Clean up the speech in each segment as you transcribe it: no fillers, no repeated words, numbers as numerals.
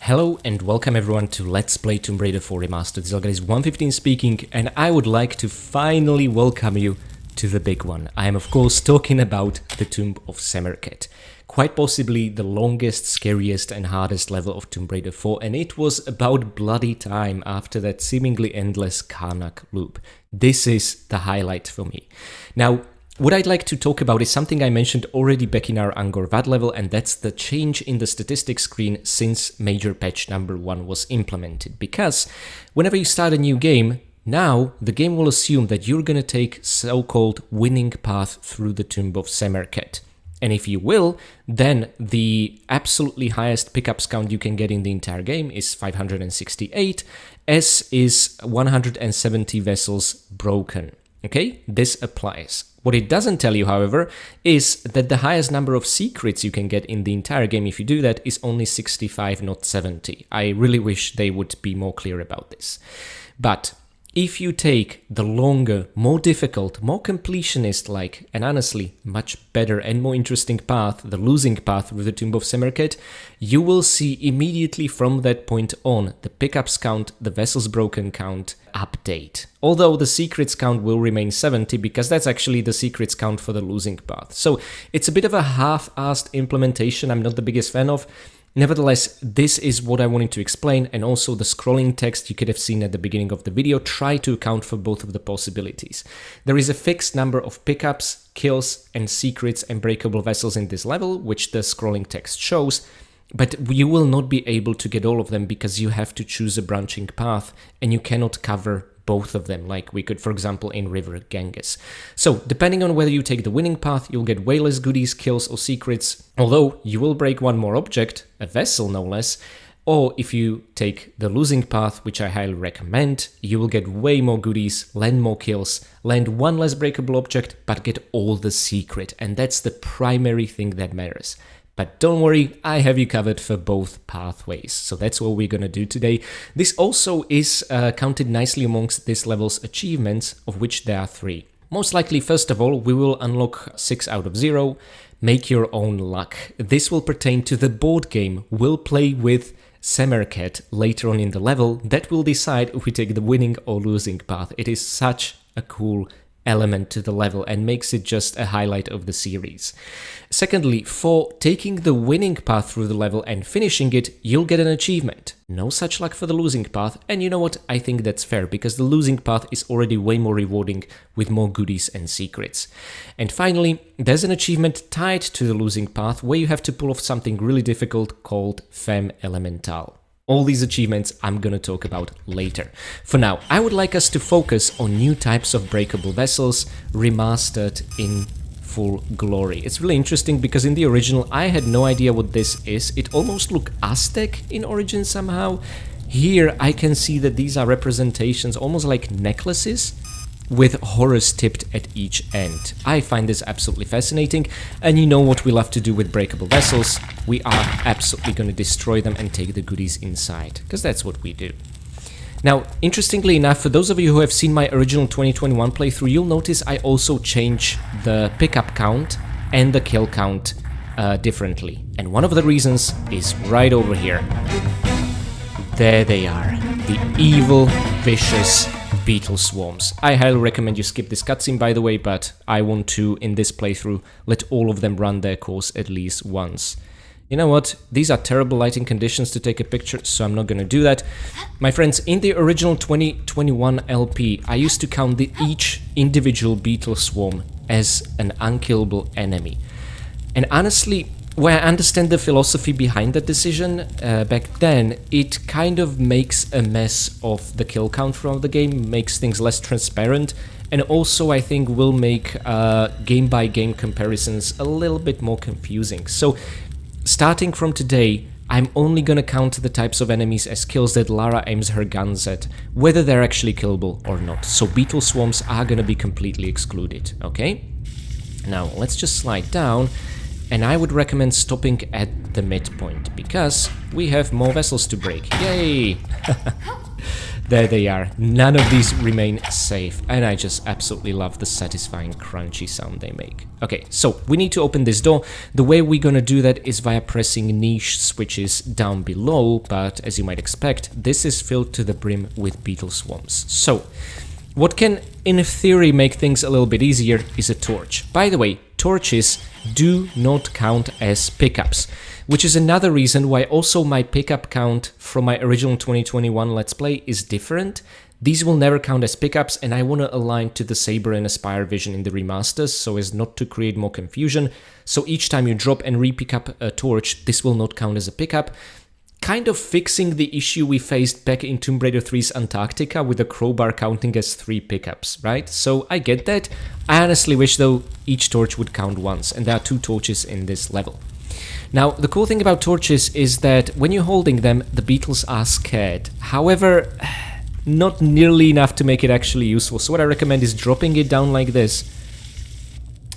Hello and welcome everyone to Let's Play Tomb Raider 4 Remastered. This is 115 speaking, and I would like to finally welcome you to the big one. I am of course talking about the Tomb of Semerkhet. Quite possibly the longest, scariest and hardest level of Tomb Raider 4, and it was about bloody time after that seemingly endless Karnak loop. This is the highlight for me. Now, what I'd like to talk about is something I mentioned already back in our Angkor Wat level, and that's the change in the statistics screen since major patch number 1 was implemented. Because whenever you start a new game, now the game will assume that you're gonna take so-called winning path through the Tomb of Semerkhet. And if you will, then the absolutely highest pickups count you can get in the entire game is 568, as is 170 vessels broken. Okay, this applies. What it doesn't tell you, however, is that the highest number of secrets you can get in the entire game if you do that is only 65, not 70. I really wish they would be more clear about this. But if you take the longer, more difficult, more completionist-like, and honestly much better and more interesting path, the losing path through the Tomb of Semerkhet, you will see immediately from that point on the pickups count, the vessels broken count, update. Although the secrets count will remain 70 because that's actually the secrets count for the losing path. So it's a bit of a half-assed implementation I'm not the biggest fan of. Nevertheless, this is what I wanted to explain, and also the scrolling text you could have seen at the beginning of the video try to account for both of the possibilities. There is a fixed number of pickups, kills and secrets and breakable vessels in this level, which the scrolling text shows, but you will not be able to get all of them because you have to choose a branching path and you cannot cover both of them, like we could, for example, in River Ganges. So, depending on whether you take the winning path, you'll get way less goodies, kills or secrets, although you will break one more object, a vessel no less, or if you take the losing path, which I highly recommend, you will get way more goodies, land more kills, land one less breakable object, but get all the secret, and that's the primary thing that matters. But don't worry, I have you covered for both pathways, so that's what we're gonna do today. This also is counted nicely amongst this level's achievements, of which there are 3. Most likely, first of all, we will unlock 6 out of 0, make your own luck. This will pertain to the board game we'll play with Semerkhet later on in the level that will decide if we take the winning or losing path. It is such a cool element to the level and makes it just a highlight of the series. Secondly, for taking the winning path through the level and finishing it, you'll get an achievement. No such luck for the losing path, and you know what, I think that's fair because the losing path is already way more rewarding with more goodies and secrets. And finally, there's an achievement tied to the losing path where you have to pull off something really difficult called Femme Elementale. All these achievements I'm gonna talk about later. For now, I would like us to focus on new types of breakable vessels remastered in full glory. It's really interesting because in the original I had no idea what this is. It almost looked Aztec in origin somehow. Here I can see that these are representations almost like necklaces with horrors tipped at each end. I find this absolutely fascinating, and you know what we love to do with breakable vessels. We are absolutely going to destroy them and take the goodies inside, because that's what we do. Now, interestingly enough, for those of you who have seen my original 2021 playthrough, you'll notice I also change the pickup count and the kill count differently. And one of the reasons is right over here. There they are, the evil, vicious beetle swarms. I highly recommend you skip this cutscene, by the way, but I want to, in this playthrough, let all of them run their course at least once. You know what? These are terrible lighting conditions to take a picture, so I'm not gonna do that. My friends, in the original 2021 LP, I used to count each individual beetle swarm as an unkillable enemy. And honestly, where I understand the philosophy behind that decision back then, it kind of makes a mess of the kill count throughout the game, makes things less transparent, and also I think will make game-by-game comparisons a little bit more confusing. So, starting from today, I'm only gonna count the types of enemies as kills that Lara aims her guns at, whether they're actually killable or not. So beetle swarms are gonna be completely excluded, okay? Now, let's just slide down. And I would recommend stopping at the midpoint, because we have more vessels to break. Yay! There they are. None of these remain safe, and I just absolutely love the satisfying crunchy sound they make. Okay, so we need to open this door. The way we're gonna do that is via pressing niche switches down below, but as you might expect, this is filled to the brim with beetle swarms. So, what can, in theory, make things a little bit easier is a torch. By the way, torches do not count as pickups, which is another reason why also my pickup count from my original 2021 Let's Play is different. These will never count as pickups, and I want to align to the Saber and Aspire vision in the remasters so as not to create more confusion. So each time you drop and re-pick up a torch, this will not count as a pickup. Kind of fixing the issue we faced back in Tomb Raider 3's Antarctica with the crowbar counting as 3 pickups, right? So I get that. I honestly wish though each torch would count once, and there are 2 torches in this level. Now, the cool thing about torches is that when you're holding them, the beetles are scared. However, not nearly enough to make it actually useful. So what I recommend is dropping it down like this,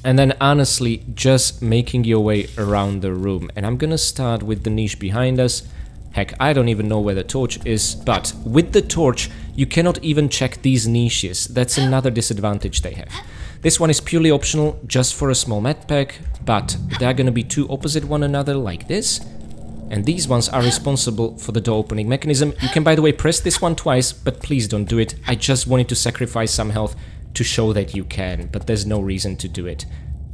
and then honestly just making your way around the room. And I'm gonna start with the niche behind us. Heck, I don't even know where the torch is, but with the torch, you cannot even check these niches. That's another disadvantage they have. This one is purely optional, just for a small med pack, but they're gonna be 2 opposite one another like this. And these ones are responsible for the door opening mechanism. You can, by the way, press this one twice, but please don't do it. I just wanted to sacrifice some health to show that you can, but there's no reason to do it.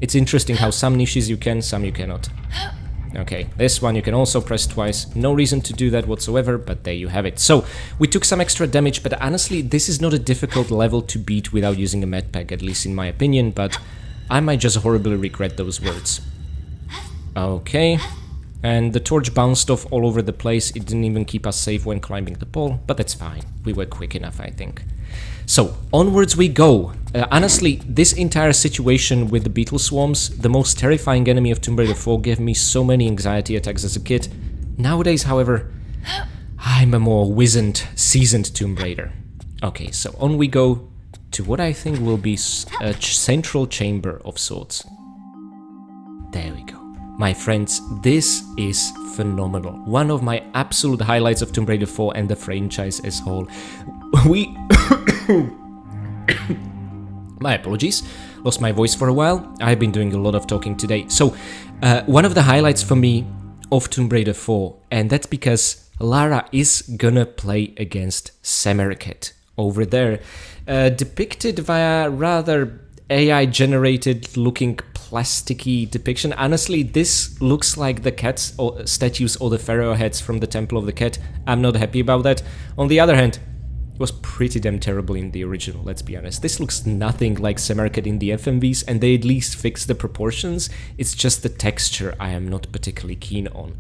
It's interesting how some niches you can, some you cannot. Okay, this one you can also press twice. No reason to do that whatsoever, but there you have it. So, we took some extra damage, but honestly, this is not a difficult level to beat without using a med pack, at least in my opinion, but I might just horribly regret those words. Okay, and the torch bounced off all over the place. It didn't even keep us safe when climbing the pole, but that's fine. We were quick enough, I think. So, onwards we go. Honestly, this entire situation with the beetle swarms, the most terrifying enemy of Tomb Raider 4, gave me so many anxiety attacks as a kid. Nowadays, however, I'm a more wizened, seasoned Tomb Raider. Okay, so on we go to what I think will be a central chamber of sorts. There we go. My friends, this is phenomenal. One of my absolute highlights of Tomb Raider 4 and the franchise as a whole. We... My apologies, lost my voice for a while. I've been doing a lot of talking today. So, one of the highlights for me of Tomb Raider 4, and that's because Lara is gonna play against Semerkhet over there, depicted via rather AI-generated looking plasticky depiction. Honestly, this looks like the cats or statues or the pharaoh heads from the Temple of the Cat. I'm not happy about that. On the other hand, it was pretty damn terrible in the original, let's be honest. This looks nothing like Semerkhet in the FMVs, and they at least fixed the proportions. It's just the texture I am not particularly keen on.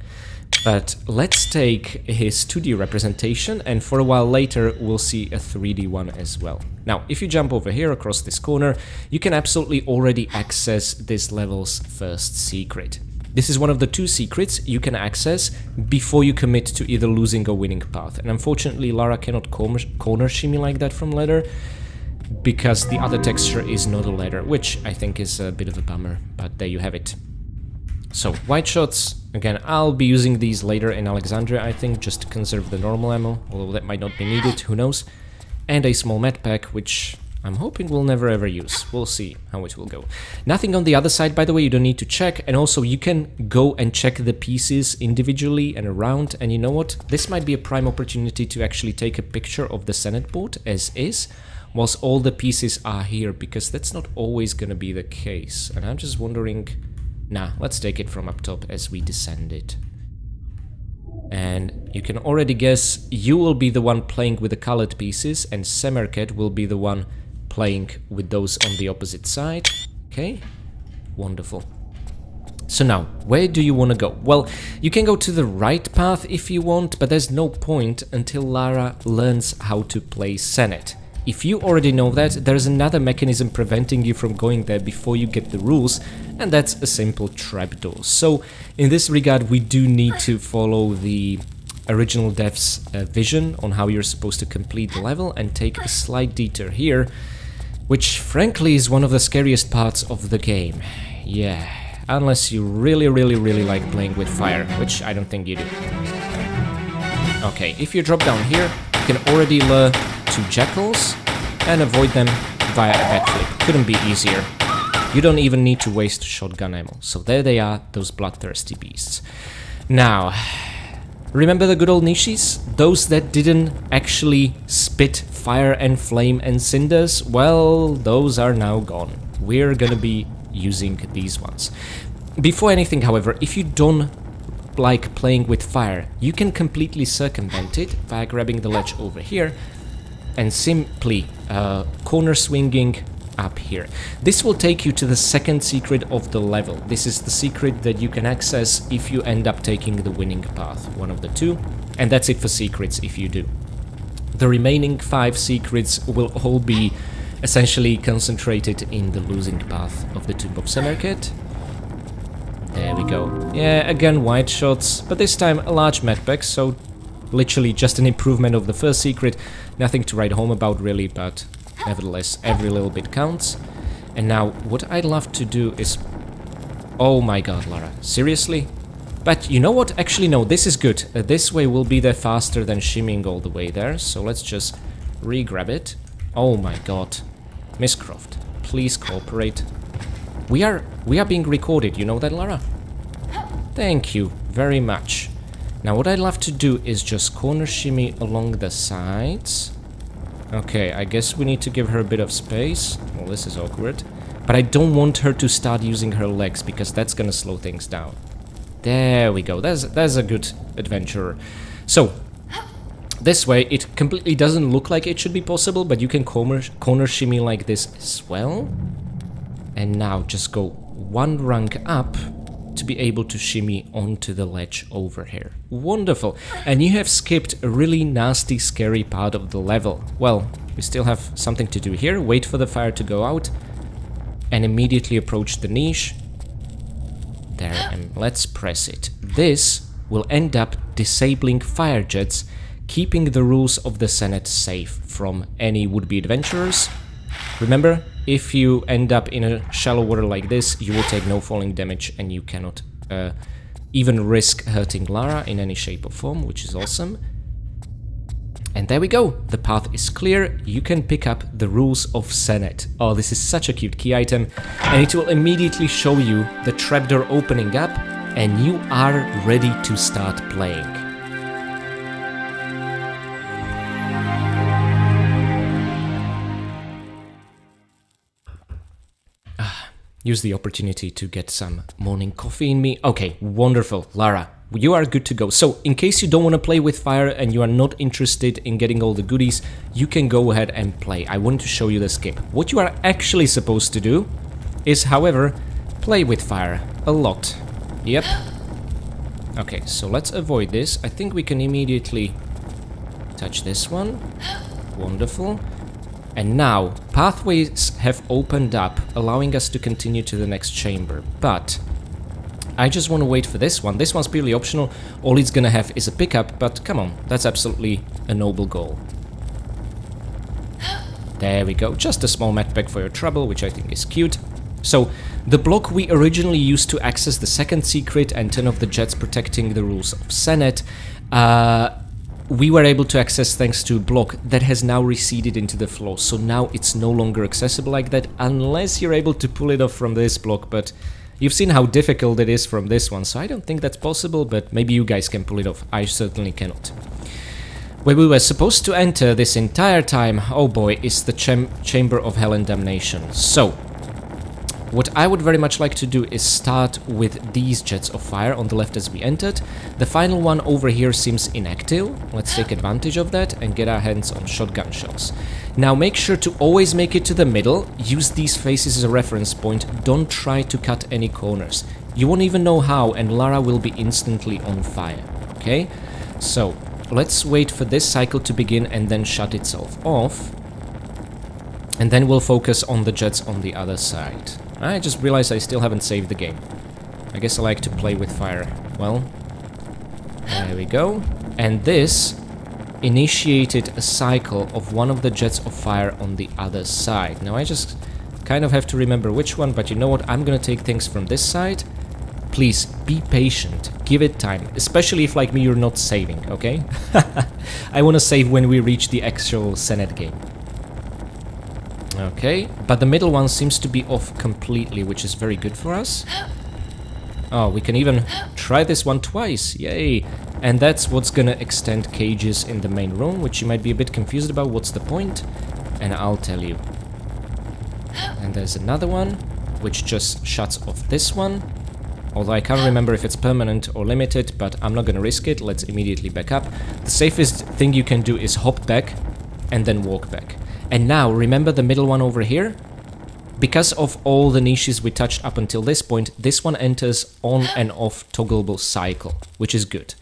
But let's take his 2D representation, and for a while later we'll see a 3D one as well. Now, if you jump over here across this corner, you can absolutely already access this level's first secret. This is one of the 2 secrets you can access before you commit to either losing or winning path. And unfortunately, Lara cannot corner shimmy like that from ladder, because the other texture is not a ladder, which I think is a bit of a bummer, but there you have it. So, white shots, again, I'll be using these later in Alexandria, I think, just to conserve the normal ammo, although that might not be needed, who knows. And a small med pack, which I'm hoping we'll never ever use. We'll see how it will go. Nothing on the other side, by the way, you don't need to check, and also you can go and check the pieces individually and around, and you know what? This might be a prime opportunity to actually take a picture of the Senet board as is, whilst all the pieces are here, because that's not always gonna be the case. And I'm just wondering... Nah, let's take it from up top as we descend it. And you can already guess you will be the one playing with the colored pieces, and Semerkhet will be the one playing with those on the opposite side. Okay, wonderful. So now, where do you want to go? Well, you can go to the right path if you want, but there's no point until Lara learns how to play Senet. If you already know that, there's another mechanism preventing you from going there before you get the rules, and that's a simple trapdoor. So, in this regard, we do need to follow the original dev's vision on how you're supposed to complete the level and take a slight detour here, which frankly is one of the scariest parts of the game. Yeah, unless you really like playing with fire, which I don't think you do. Okay, if you drop down here, You can already lure 2 jackals and avoid them via a backflip. Couldn't be easier. You don't even need to waste shotgun ammo. So there they are, those bloodthirsty beasts. Now, remember the good old Nishis? Those that didn't actually spit fire and flame and cinders? Well, those are now gone. We're gonna be using these ones. Before anything, however, if you don't like playing with fire, you can completely circumvent it by grabbing the ledge over here and simply corner swinging up here. This will take you to the second secret of the level. This is the secret that you can access if you end up taking the winning path, one of the two, and that's it for secrets if you do. The remaining 5 secrets will all be essentially concentrated in the losing path of the Tomb of Semerkhet. There we go. Yeah, again white shots, but this time a large medpack, so literally just an improvement of the first secret. Nothing to write home about really, but nevertheless, every little bit counts. And now, what I'd love to do is... Oh my god, Lara, seriously? But you know what? Actually, no, this is good. This way we'll be there faster than shimmying all the way there, so let's just re-grab it. Oh my god. Miss Croft, please cooperate. We are being recorded, you know that, Lara? Thank you very much. Now, what I'd love to do is just corner shimmy along the sides. Okay, I guess we need to give her a bit of space. Well, this is awkward. But I don't want her to start using her legs, because that's gonna slow things down. There we go. There's a good adventurer. So, this way, it completely doesn't look like it should be possible, but you can corner shimmy like this as well. And now just go 1 rank up to be able to shimmy onto the ledge over here. Wonderful. And you have skipped a really nasty, scary part of the level. Well, we still have something to do here. Wait for the fire to go out and immediately approach the niche. There, and let's press it. This will end up disabling fire jets, keeping the rules of the Senet safe from any would-be adventurers. Remember, if you end up in a shallow water like this, you will take no falling damage and you cannot even risk hurting Lara in any shape or form, which is awesome. And there we go, the path is clear, you can pick up the rules of Senet. Oh, this is such a cute key item, and it will immediately show you the trapdoor opening up, and you are ready to start playing. Use the opportunity to get some morning coffee in me. Okay, wonderful, Lara. You are good to go. So, in case you don't want to play with fire and you are not interested in getting all the goodies, you can go ahead and play. I want to show you the skip. What you are actually supposed to do is, however, play with fire a lot. Yep. Okay, so let's avoid this. I think we can immediately touch this one. Wonderful. And now, pathways have opened up, allowing us to continue to the next chamber. But I just want to wait for this one. This one's purely optional. All it's gonna have is a pickup, but come on, that's absolutely a noble goal. There we go. Just a small medpack for your trouble, which I think is cute. So, the block we originally used to access the second secret and turn off the jets protecting the rules of Senet, we were able to access thanks to a block that has now receded into the floor. So now it's no longer accessible like that, unless you're able to pull it off from this block, but you've seen how difficult it is from this one, so I don't think that's possible, but maybe you guys can pull it off. I certainly cannot. Where we were supposed to enter this entire time, oh boy, is the Chamber of Hell and Damnation. So, what I would very much like to do is start with these jets of fire on the left as we entered. The final one over here seems inactive. Let's take advantage of that and get our hands on shotgun shells. Now make sure to always make it to the middle. Use these faces as a reference point. Don't try to cut any corners. You won't even know how, and Lara will be instantly on fire. Okay? So, let's wait for this cycle to begin and then shut itself off. And then we'll focus on the jets on the other side. I just realized I still haven't saved the game. I guess I like to play with fire. Well, there we go. And this initiated a cycle of one of the jets of fire on the other side. Now I just kind of have to remember which one, but you know what? I'm gonna take things from this side please be patient, give it time, especially if like me you're not saving, okay? I want to save when we reach the actual Senet game. Okay, but the middle one seems to be off completely, which is very good for us. Oh, we can even try this one twice, yay! And that's what's gonna extend cages in the main room, which you might be a bit confused about, what's the point? And I'll tell you. And there's another one, which just shuts off this one. Although I can't remember if it's permanent or limited, but I'm not gonna risk it, let's immediately back up. The safest thing you can do is hop back and then walk back. And now, remember the middle one over here? Because of all the niches we touched up until this point, this one enters on and off toggleable cycle, which is good.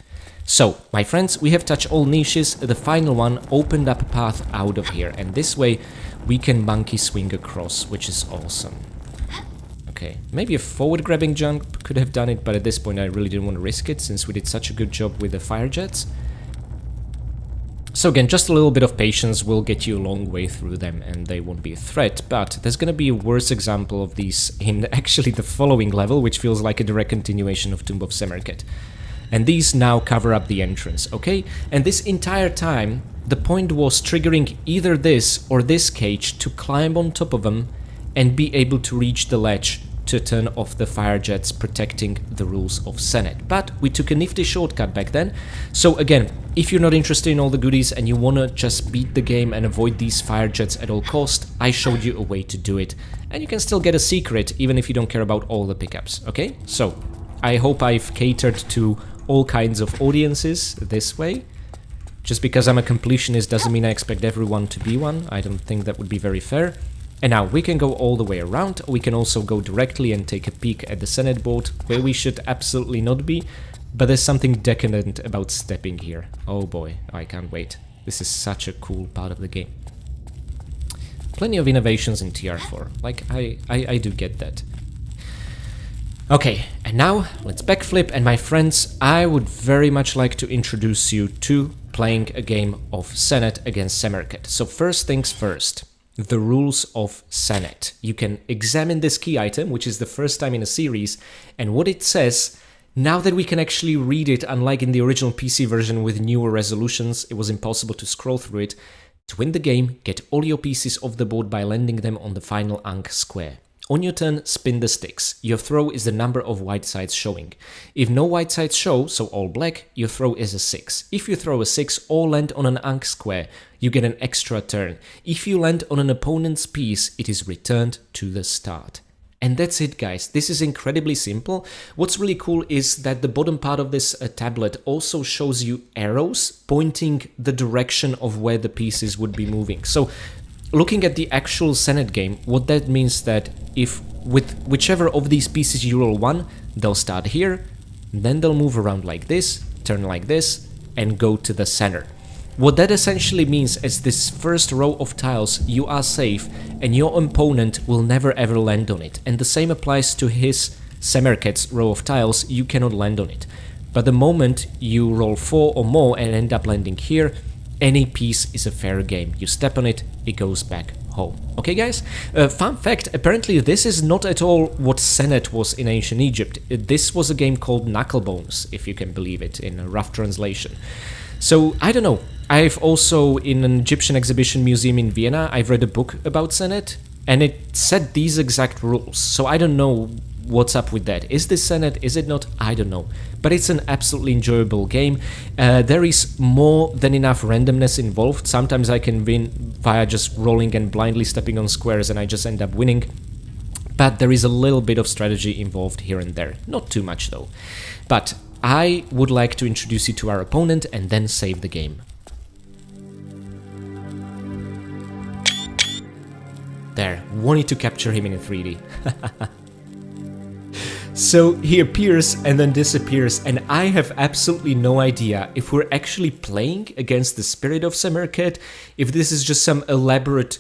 So, my friends, we have touched all niches, the final one opened up a path out of here, and this way we can monkey swing across, which is awesome. Okay, maybe a forward grabbing jump could have done it, but at this point I really didn't want to risk it, since we did such a good job with the fire jets. So again, just a little bit of patience will get you a long way through them and they won't be a threat, but there's gonna be a worse example of these in actually the following level, which feels like a direct continuation of Tomb of Semerkhet. And these now cover up the entrance, okay? And this entire time, the point was triggering either this or this cage to climb on top of them and be able to reach the ledge to turn off the fire jets, protecting the rules of Senet. But we took a nifty shortcut back then. So again, if you're not interested in all the goodies and you wanna just beat the game and avoid these fire jets at all cost, I showed you a way to do it. And you can still get a secret even if you don't care about all the pickups, okay? So, I hope I've catered to all kinds of audiences this way. Just because I'm a completionist doesn't mean I expect everyone to be one. I don't think that would be very fair. And now we can go all the way around, we can also go directly and take a peek at the Senet board, where we should absolutely not be, but there's something decadent about stepping here. Oh boy, I can't wait. This is such a cool part of the game. Plenty of innovations in TR4, like I do get that. Okay, and now let's backflip, and my friends, I would very much like to introduce you to playing a game of Senet against Semerkhet. So first things first. The rules of Senet. You can examine this key item, which is the first time in a series, and what it says, now that we can actually read it, unlike in the original PC version with newer resolutions, it was impossible to scroll through it. To win the game, get all your pieces off the board by landing them on the final Ankh square. On your turn, spin the sticks. Your throw is the number of white sides showing. If no white sides show, so all black, your throw is a 6. If you throw a 6 or land on an Ankh square, you get an extra turn. If you land on an opponent's piece, it is returned to the start. And that's it, guys. This is incredibly simple. What's really cool is that the bottom part of this tablet also shows you arrows pointing the direction of where the pieces would be moving. So looking at the actual Senet game, what that means that if with whichever of these pieces you roll one, they'll start here, then they'll move around like this, turn like this, and go to the center. What that essentially means is this first row of tiles, you are safe, and your opponent will never ever land on it. And the same applies to his Semerkhet's row of tiles, you cannot land on it. But the moment you roll 4 or more and end up landing here, any piece is a fair game. You step on it, it goes back home. Okay, guys? Fun fact, apparently this is not at all what Senet was in ancient Egypt. This was a game called Knucklebones, if you can believe it, in a rough translation. So, I don't know. I've also, in an Egyptian exhibition museum in Vienna, I've read a book about Senet, and it said these exact rules. So I don't know what's up with that. Is this Senet? Is it not? I don't know. But it's an absolutely enjoyable game. There is more than enough randomness involved. Sometimes I can win via just rolling and blindly stepping on squares and I just end up winning. But there is a little bit of strategy involved here and there. Not too much though. But I would like to introduce you to our opponent and then save the game. There, wanted to capture him in 3D. So he appears and then disappears, and I have absolutely no idea if we're actually playing against the spirit of Semerkhet, if this is just some elaborate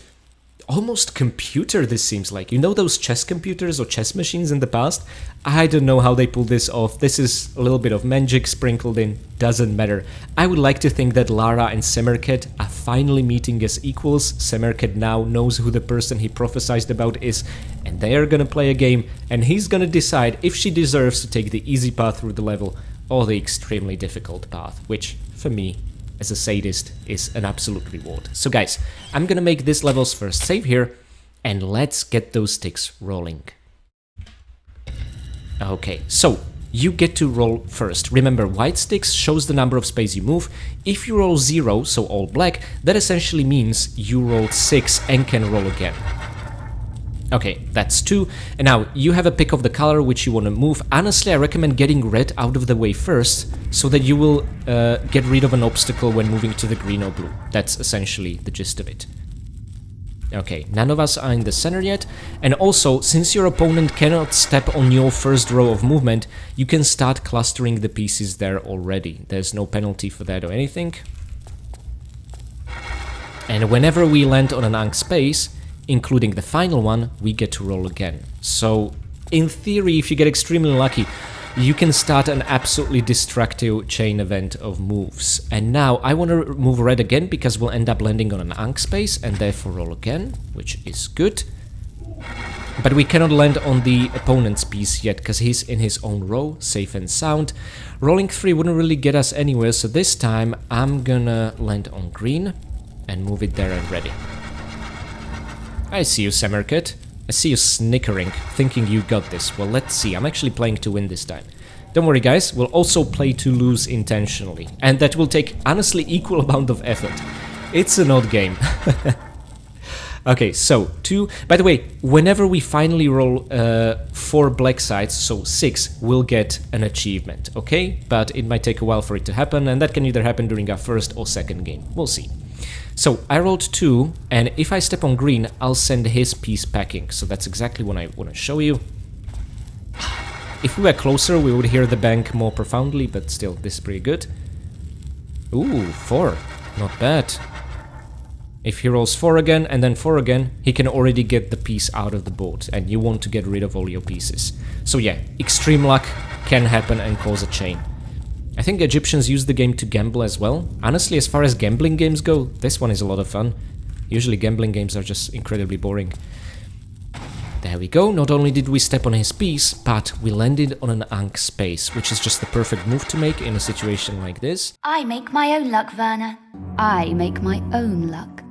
almost computer, this seems like. You know those chess computers or chess machines in the past? I don't know how they pull this off. This is a little bit of magic sprinkled in. Doesn't matter. I would like to think that Lara and Semerkhet are finally meeting as equals. Semerkhet now knows who the person he prophesied about is, and they are gonna play a game, and he's gonna decide if she deserves to take the easy path through the level or the extremely difficult path, which, for me, as a sadist, is an absolute reward. So guys, I'm gonna make this level's first save here, and let's get those sticks rolling. Okay, so you get to roll first. Remember, white sticks shows the number of space you move. If you roll 0, so all black, that essentially means you rolled 6 and can roll again. Okay, that's 2. And now, you have a pick of the color which you want to move. Honestly, I recommend getting red out of the way first, so that you will get rid of an obstacle when moving to the green or blue. That's essentially the gist of it. Okay, none of us are in the center yet. And also, since your opponent cannot step on your first row of movement, you can start clustering the pieces there already. There's no penalty for that or anything. And whenever we land on an Ankh space, including the final one, we get to roll again. So, in theory, if you get extremely lucky, you can start an absolutely destructive chain event of moves. And now, I want to move red again, because we'll end up landing on an Ankh space, and therefore roll again, which is good. But we cannot land on the opponent's piece yet, because he's in his own row, safe and sound. Rolling 3 wouldn't really get us anywhere, so this time, I'm gonna land on green, and move it there and ready. I see you, Semerkhet. I see you snickering, thinking you got this. Well, let's see. I'm actually playing to win this time. Don't worry, guys. We'll also play to lose intentionally. And that will take, honestly, equal amount of effort. It's an odd game. Okay, so 2. By the way, whenever we finally roll 4 black sides, so 6, we'll get an achievement, okay? But it might take a while for it to happen, and that can either happen during our first or second game. We'll see. So, I rolled 2, and if I step on green, I'll send his piece packing. So that's exactly what I want to show you. If we were closer, we would hear the bang more profoundly, but still, this is pretty good. Ooh, 4. Not bad. If he rolls 4 again, and then 4 again, he can already get the piece out of the board, and you want to get rid of all your pieces. So yeah, extreme luck can happen and cause a chain. I think Egyptians use the game to gamble as well. Honestly, as far as gambling games go, this one is a lot of fun. Usually gambling games are just incredibly boring. There we go, not only did we step on his piece, but we landed on an Ankh space, which is just the perfect move to make in a situation like this. I make my own luck, Werner. I make my own luck.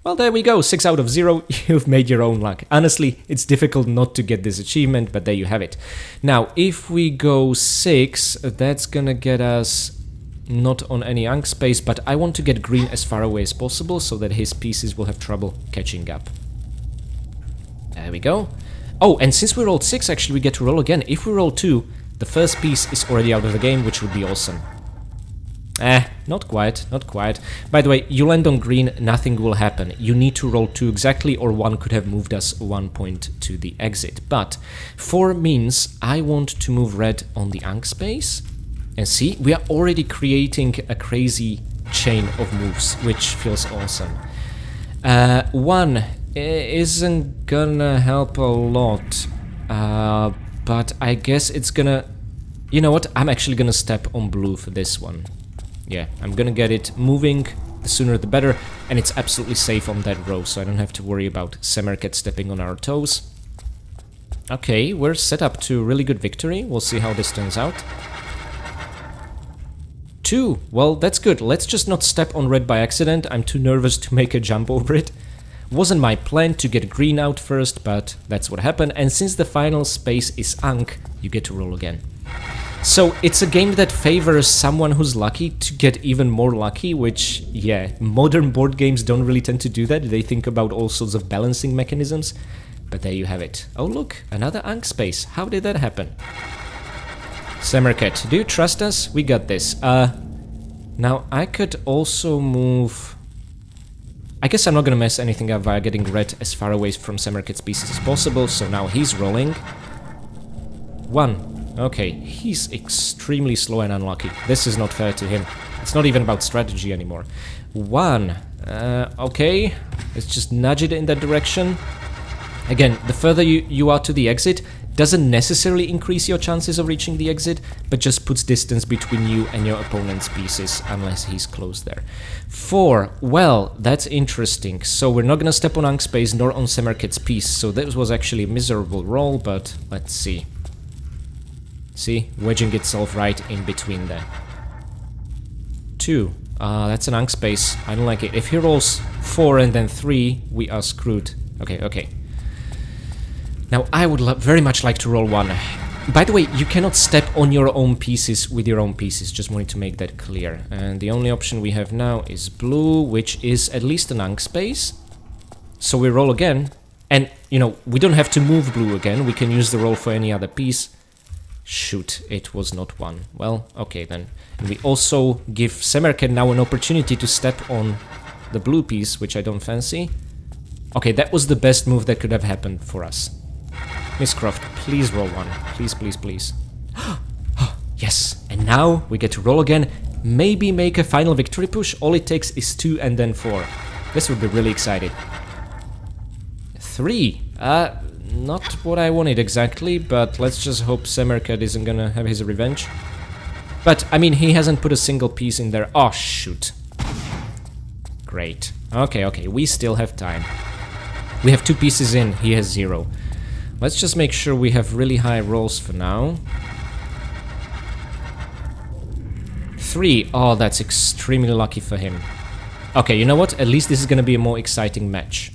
Well, there we go, 6 out of 0, you've made your own luck. Honestly, it's difficult not to get this achievement, but there you have it. Now, if we go 6, that's gonna get us not on any Ankh space, but I want to get green as far away as possible, so that his pieces will have trouble catching up. There we go. Oh, and since we rolled 6, actually, we get to roll again. If we roll 2, the first piece is already out of the game, which would be awesome. Not quite, not quite. By the way, you land on green, nothing will happen. You need to roll 2 exactly, or 1 could have moved us 1 point to the exit. But 4 means I want to move red on the Ankh space. And see, we are already creating a crazy chain of moves, which feels awesome. 1 isn't gonna help a lot, but I guess it's gonna... You know what? I'm actually gonna step on blue for this one. Yeah, I'm gonna get it moving, the sooner the better, and it's absolutely safe on that row, so I don't have to worry about Semerkhet stepping on our toes. Okay, we're set up to really good victory. We'll see how this turns out. 2, well, that's good. Let's just not step on red by accident. I'm too nervous to make a jump over it. Wasn't my plan to get green out first, but that's what happened, and since the final space is Ankh, you get to roll again. So, it's a game that favors someone who's lucky to get even more lucky, which, yeah, modern board games don't really tend to do that. They think about all sorts of balancing mechanisms. But there you have it. Oh look, another Ankh space. How did that happen? Semerkhet, do you trust us? We got this. Now, I could also move... I guess I'm not gonna mess anything up via getting red as far away from Semerkhet's pieces as possible, so now he's rolling. 1. Okay, he's extremely slow and unlucky. This is not fair to him. It's not even about strategy anymore. 1. Okay, let's just nudge it in that direction. Again, the further you are to the exit, doesn't necessarily increase your chances of reaching the exit, but just puts distance between you and your opponent's pieces, unless he's close there. 4, well, that's interesting. So we're not gonna step on Ankh space nor on Semerkhet's piece, so this was actually a miserable roll, but let's see. See, wedging itself right in between there. 2, that's an Ankh space, I don't like it. If he rolls 4 and then 3, we are screwed. Okay, okay. Now, I would very much like to roll 1. By the way, you cannot step on your own pieces with your own pieces, just wanted to make that clear. And the only option we have now is blue, which is at least an Ankh space. So we roll again, and, you know, we don't have to move blue again, we can use the roll for any other piece. Shoot, it was not 1. Well, okay then. And we also give Semerkhet now an opportunity to step on the blue piece, which I don't fancy. Okay, that was the best move that could have happened for us. Miss Croft, please roll 1. Please, please, please. Yes, and now we get to roll again. Maybe make a final victory push. All it takes is 2 and then 4. This would be really exciting. 3. Not what I wanted exactly, but let's just hope Semerkhet isn't gonna have his revenge. But, I mean, he hasn't put a single piece in there. Oh, shoot. Great. Okay, okay, we still have time. We have 2 pieces in, he has 0. Let's just make sure we have really high rolls for now. 3. Oh, that's extremely lucky for him. Okay, you know what? At least this is gonna be a more exciting match.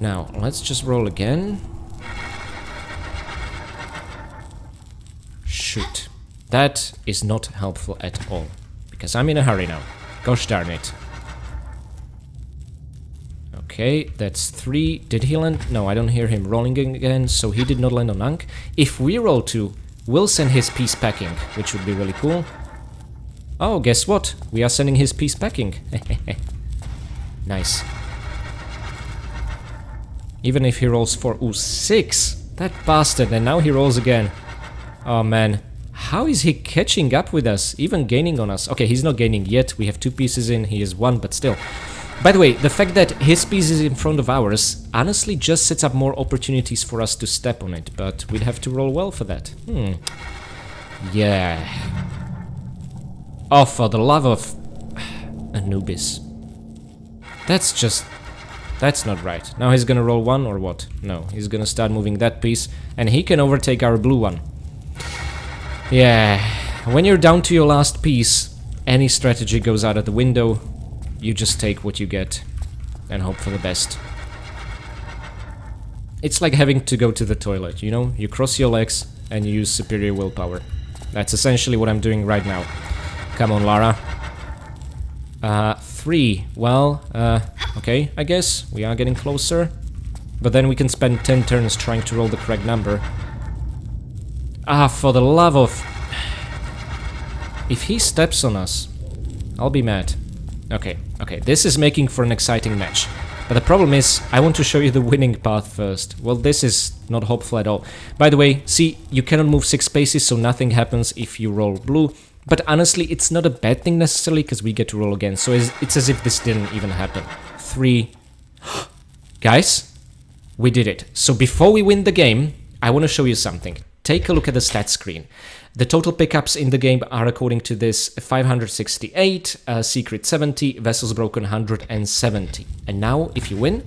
Now, let's just roll again. Shoot. That is not helpful at all. Because I'm in a hurry now. Gosh darn it. Okay, that's 3. Did he land? No, I don't hear him rolling again, so he did not land on Ankh. If we roll 2, we'll send his piece packing, which would be really cool. Oh, guess what? We are sending his piece packing. Nice. Even if he rolls 4... Ooh, 6! That bastard, and now he rolls again. Oh man. How is he catching up with us? Even gaining on us? Okay, he's not gaining yet. We have 2 pieces in, he is 1, but still. By the way, the fact that his piece is in front of ours honestly just sets up more opportunities for us to step on it, but we'd have to roll well for that. Yeah. Oh, for the love of Anubis. That's just... That's not right. Now he's gonna roll 1 or what? No, he's gonna start moving that piece, and he can overtake our blue one. Yeah, when you're down to your last piece, any strategy goes out of the window. You just take what you get and hope for the best. It's like having to go to the toilet, you know? You cross your legs and you use superior willpower. That's essentially what I'm doing right now. Come on, Lara. 3. Well, okay, I guess. We are getting closer. But then we can spend 10 turns trying to roll the correct number. Ah, for the love of... If he steps on us, I'll be mad. Okay, okay, this is making for an exciting match. But the problem is, I want to show you the winning path first. Well, this is not hopeful at all. By the way, see, you cannot move 6 spaces, so nothing happens if you roll blue. But honestly, it's not a bad thing necessarily, because we get to roll again. So it's as if this didn't even happen. 3. Guys, we did it. So before we win the game, I want to show you something. Take a look at the stat screen. The total pickups in the game are, according to this, 568, secret 70, vessels broken 170. And now, if you win...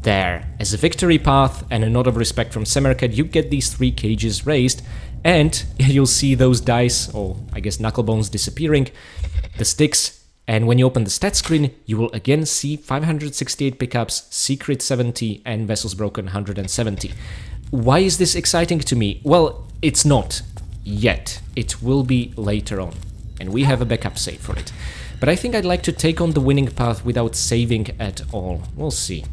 There. As a victory path and a nod of respect from Semerkhet, you get these 3 cages raised, and you'll see those dice, or I guess knucklebones, disappearing, the sticks, and when you open the stat screen, you will again see 568 pickups, secret 70, and vessels broken 170. Why is this exciting to me? Well, it's not yet. It will be later on, and we have a backup save for it. But I think I'd like to take on the winning path without saving at all. We'll see.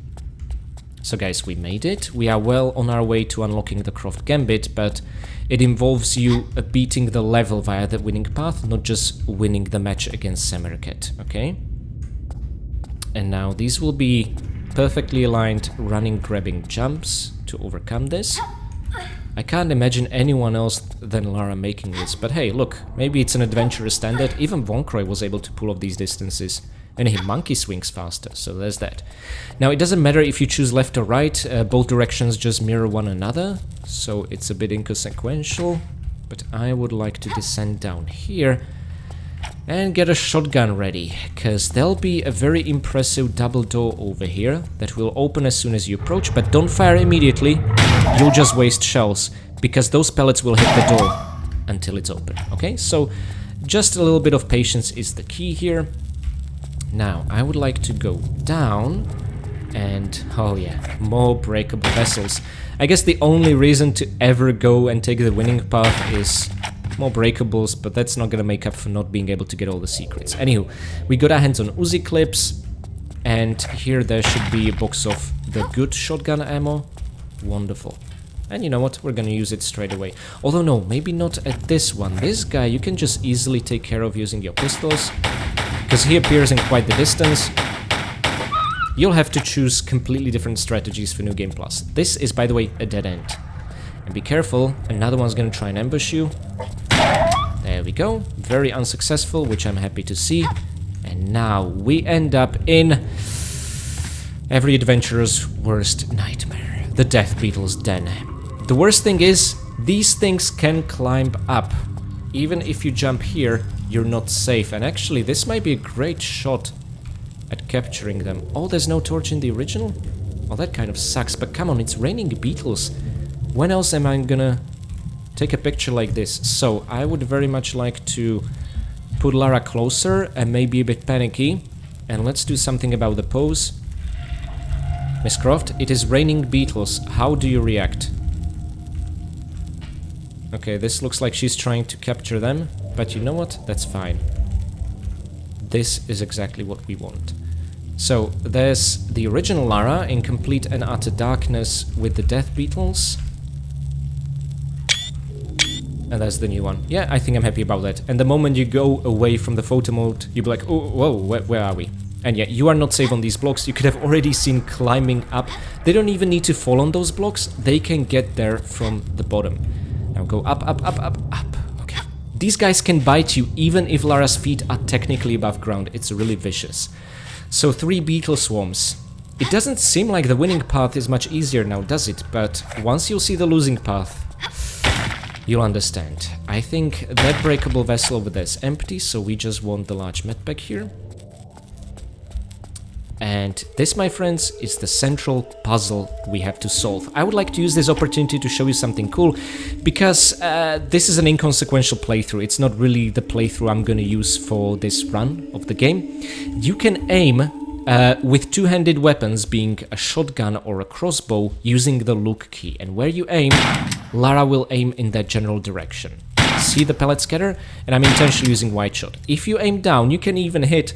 So guys, we made it. We are well on our way to unlocking the Croft Gambit, but it involves you beating the level via the winning path, not just winning the match against Semerkhet, okay? And now these will be perfectly aligned running, grabbing jumps to overcome this. I can't imagine anyone else than Lara making this, but hey, look, maybe it's an adventurous standard. Even Vonkroy was able to pull off these distances. And he monkey swings faster, so there's that. Now, it doesn't matter if you choose left or right, both directions just mirror one another, so it's a bit inconsequential. But I would like to descend down here and get a shotgun ready, because there'll be a very impressive double door over here that will open as soon as you approach, but don't fire immediately, you'll just waste shells, because those pellets will hit the door until it's open, okay? So just a little bit of patience is the key here. Now, I would like to go down and, oh yeah, more breakable vessels. I guess the only reason to ever go and take the winning path is more breakables, but that's not gonna make up for not being able to get all the secrets. Anywho, we got our hands on Uzi clips, and here there should be a box of the good shotgun ammo. Wonderful. And you know what, we're gonna use it straight away. Although no, maybe not at this one. This guy you can just easily take care of using your pistols, because he appears in quite the distance. You'll have to choose completely different strategies for New Game Plus. This is, by the way, a dead end. And be careful, another one's gonna try and ambush you. There we go, very unsuccessful, which I'm happy to see. And now we end up in every adventurer's worst nightmare, the Death Beetle's den. The worst thing is, these things can climb up. Even if you jump here, you're not safe. And actually, this might be a great shot at capturing them. Oh, there's no torch in the original? Well, that kind of sucks, but come on, it's raining beetles. When else am I gonna take a picture like this? So, I would very much like to put Lara closer and maybe a bit panicky. And let's do something about the pose. Miss Croft, it is raining beetles. How do you react? Okay, this looks like she's trying to capture them, but you know what? That's fine. This is exactly what we want. So, there's the original Lara in complete and utter darkness with the death beetles. And that's the new one. Yeah, I think I'm happy about that. And the moment you go away from the photo mode, you'll be like, oh, whoa, where are we? And yeah, you are not safe on these blocks. You could have already seen climbing up. They don't even need to fall on those blocks. They can get there from the bottom. Now go up, up, up, up, up. Okay. These guys can bite you even if Lara's feet are technically above ground. It's really vicious. So 3 beetle swarms. It doesn't seem like the winning path is much easier now, does it? But once you'll see the losing path, you'll understand. I think that breakable vessel over there is empty, so we just want the large medpack here. And this, my friends, is the central puzzle we have to solve. I would like to use this opportunity to show you something cool, because this is an inconsequential playthrough. It's not really the playthrough I'm going to use for this run of the game. You can aim with two-handed weapons, being a shotgun or a crossbow, using the look key. And where you aim, Lara will aim in that general direction. See the pellet scatter? And I'm intentionally using wide shot. If you aim down, you can even hit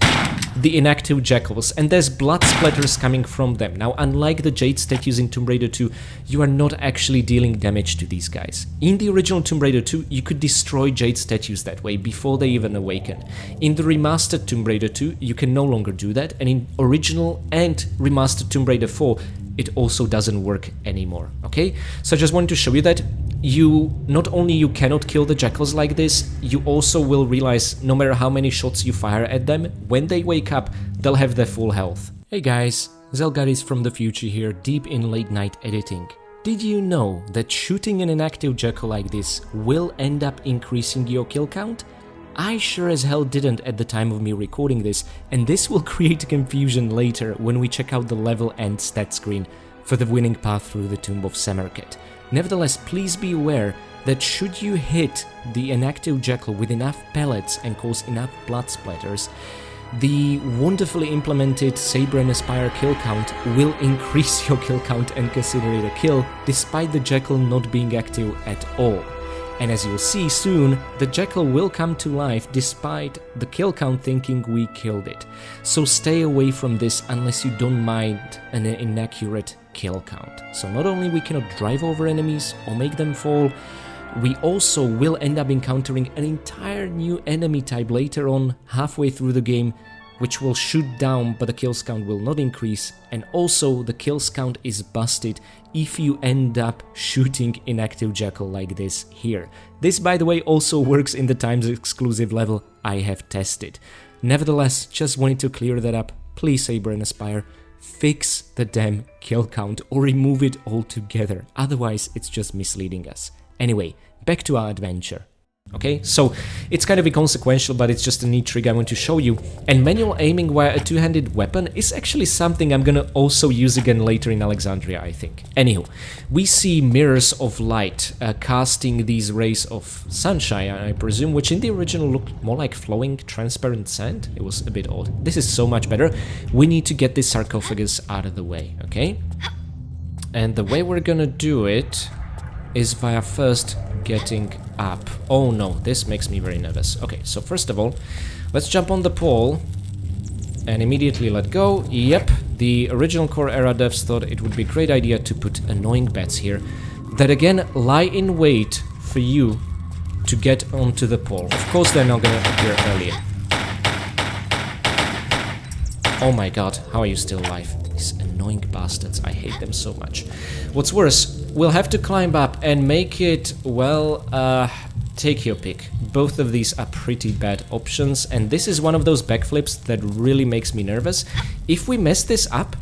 the inactive jackals, and there's blood splatters coming from them. Now, unlike the Jade statues in Tomb Raider 2, you are not actually dealing damage to these guys. In the original Tomb Raider 2, you could destroy Jade statues that way before they even awaken. In the remastered Tomb Raider 2, you can no longer do that, and in original and remastered Tomb Raider 4, it also doesn't work anymore, okay? So I just wanted to show you that not only you cannot kill the jackals like this, you also will realize no matter how many shots you fire at them, when they wake up, they'll have their full health. Hey guys, Zelgaris from the future here, deep in late night editing. Did you know that shooting an inactive jackal like this will end up increasing your kill count? I sure as hell didn't at the time of me recording this, and this will create confusion later when we check out the level and stat screen for the winning path through the Tomb of Semerkhet. Nevertheless, please be aware that should you hit the inactive jackal with enough pellets and cause enough blood splatters, the wonderfully implemented Saber and Aspire kill count will increase your kill count and consider it a kill, despite the jackal not being active at all. And as you'll see soon, the jackal will come to life despite the kill count thinking we killed it. So stay away from this unless you don't mind an inaccurate kill count. So not only we cannot drive over enemies or make them fall, we also will end up encountering an entire new enemy type later on, halfway through the game, which will shoot down, but the kills count will not increase. And also the kills count is busted if you end up shooting inactive Jackal like this here. This, by the way, also works in the Times exclusive level I have tested. Nevertheless, just wanted to clear that up. Please, Saber and Aspire, fix the damn kill count or remove it altogether. Otherwise, it's just misleading us. Anyway, back to our adventure. Okay, so it's kind of inconsequential, but it's just a neat trick I want to show you. And manual aiming via a two-handed weapon is actually something I'm gonna also use again later in Alexandria, I think. Anywho, we see mirrors of light casting these rays of sunshine, I presume, which in the original looked more like flowing, transparent sand. It was a bit odd. This is so much better. We need to get this sarcophagus out of the way, okay? And the way we're gonna do it is via first getting up. Oh no, this makes me very nervous. Okay, so first of all, let's jump on the pole and immediately let go. Yep, the original core era devs thought it would be a great idea to put annoying bats here that again lie in wait for you to get onto the pole. Of course they're not gonna appear earlier. Oh my god, how are you still alive? These annoying bastards, I hate them so much. What's worse, we'll have to climb up and make it, well, take your pick. Both of these are pretty bad options, and this is one of those backflips that really makes me nervous. If we mess this up,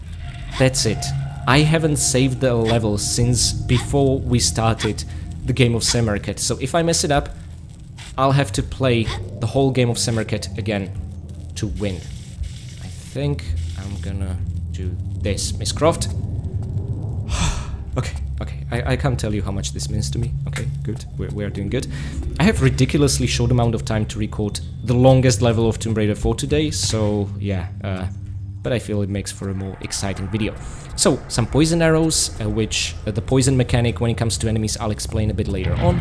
that's it. I haven't saved the level since before we started the game of Semerkhet, so if I mess it up, I'll have to play the whole game of Semerkhet again to win. I think I'm gonna do this, Miss Croft. Okay. I can't tell you how much this means to me. Okay, good. We're doing good. I have ridiculously short amount of time to record the longest level of Tomb Raider 4 today, so yeah, but I feel it makes for a more exciting video. So, some poison arrows, which the poison mechanic when it comes to enemies I'll explain a bit later on.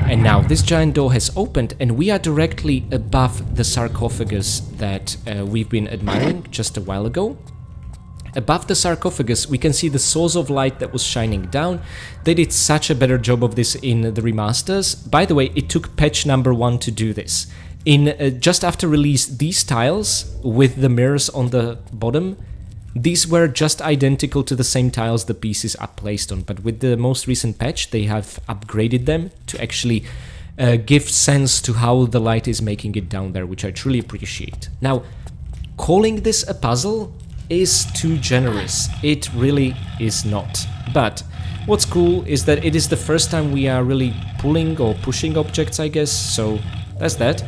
And now this giant door has opened and we are directly above the sarcophagus that we've been admiring just a while ago. Above the sarcophagus, we can see the source of light that was shining down. They did such a better job of this in the remasters. By the way, it took patch number 1 to do this. In just after release, these tiles with the mirrors on the bottom, these were just identical to the same tiles the pieces are placed on. But with the most recent patch, they have upgraded them to actually give sense to how the light is making it down there, which I truly appreciate. Now, calling this a puzzle is too generous. It really is not. But what's cool is that it is the first time we are really pulling or pushing objects, I guess, so that's that.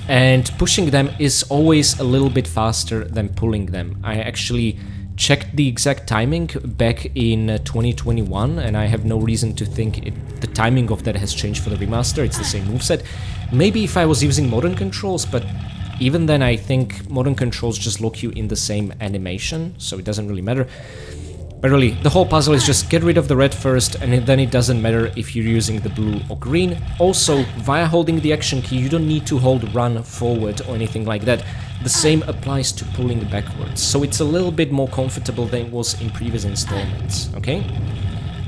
And pushing them is always a little bit faster than pulling them. I actually checked the exact timing back in 2021 and I have no reason to think the timing of that has changed for the remaster. It's the same moveset. Maybe if I was using modern controls, but even then I think modern controls just lock you in the same animation, so it doesn't really matter. But really, the whole puzzle is just get rid of the red first, and then it doesn't matter if you're using the blue or green. Also, via holding the action key, you don't need to hold run forward or anything like that. The same applies to pulling backwards, so it's a little bit more comfortable than it was in previous installments, okay?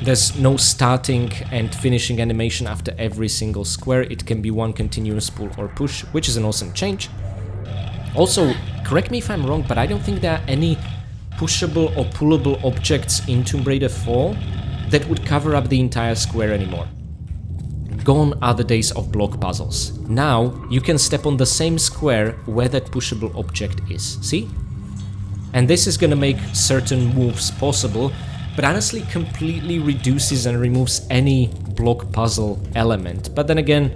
There's no starting and finishing animation after every single square. It can be one continuous pull or push, which is an awesome change. Also, correct me if I'm wrong, but I don't think there are any pushable or pullable objects in Tomb Raider 4 that would cover up the entire square anymore. Gone are the days of block puzzles. Now, you can step on the same square where that pushable object is, see? And this is gonna make certain moves possible, but honestly completely reduces and removes any block puzzle element. But then again,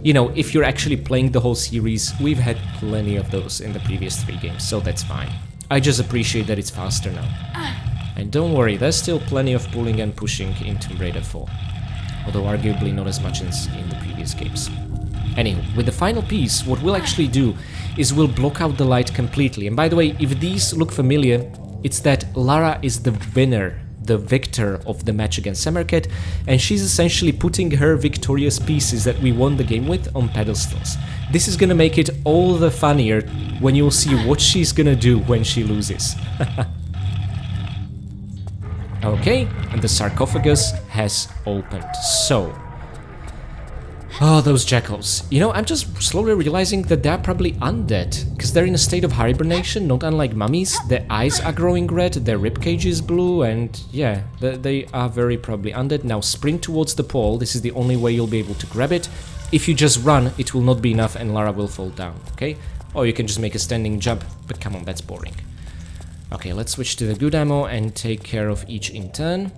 you know, if you're actually playing the whole series, we've had plenty of those in the previous 3 games, so that's fine. I just appreciate that it's faster now. And don't worry, there's still plenty of pulling and pushing in Tomb Raider 4. Although arguably not as much as in the previous games. Anyway, with the final piece, what we'll actually do is we'll block out the light completely. And by the way, if these look familiar, it's that Lara is the winner, the victor of the match against Semerkhet, and she's essentially putting her victorious pieces that we won the game with on pedestals. This is gonna make it all the funnier when you'll see what she's gonna do when she loses. Okay, and the sarcophagus has opened. So, Oh, those jackals. You know, I'm just slowly realizing that they're probably undead, because they're in a state of hibernation, not unlike mummies. Their eyes are growing red, their ribcage is blue, and yeah, they are very probably undead. Now sprint towards the pole, this is the only way you'll be able to grab it. If you just run, it will not be enough and Lara will fall down, okay? Or you can just make a standing jump, but come on, that's boring. Okay, let's switch to the good ammo and take care of each in turn.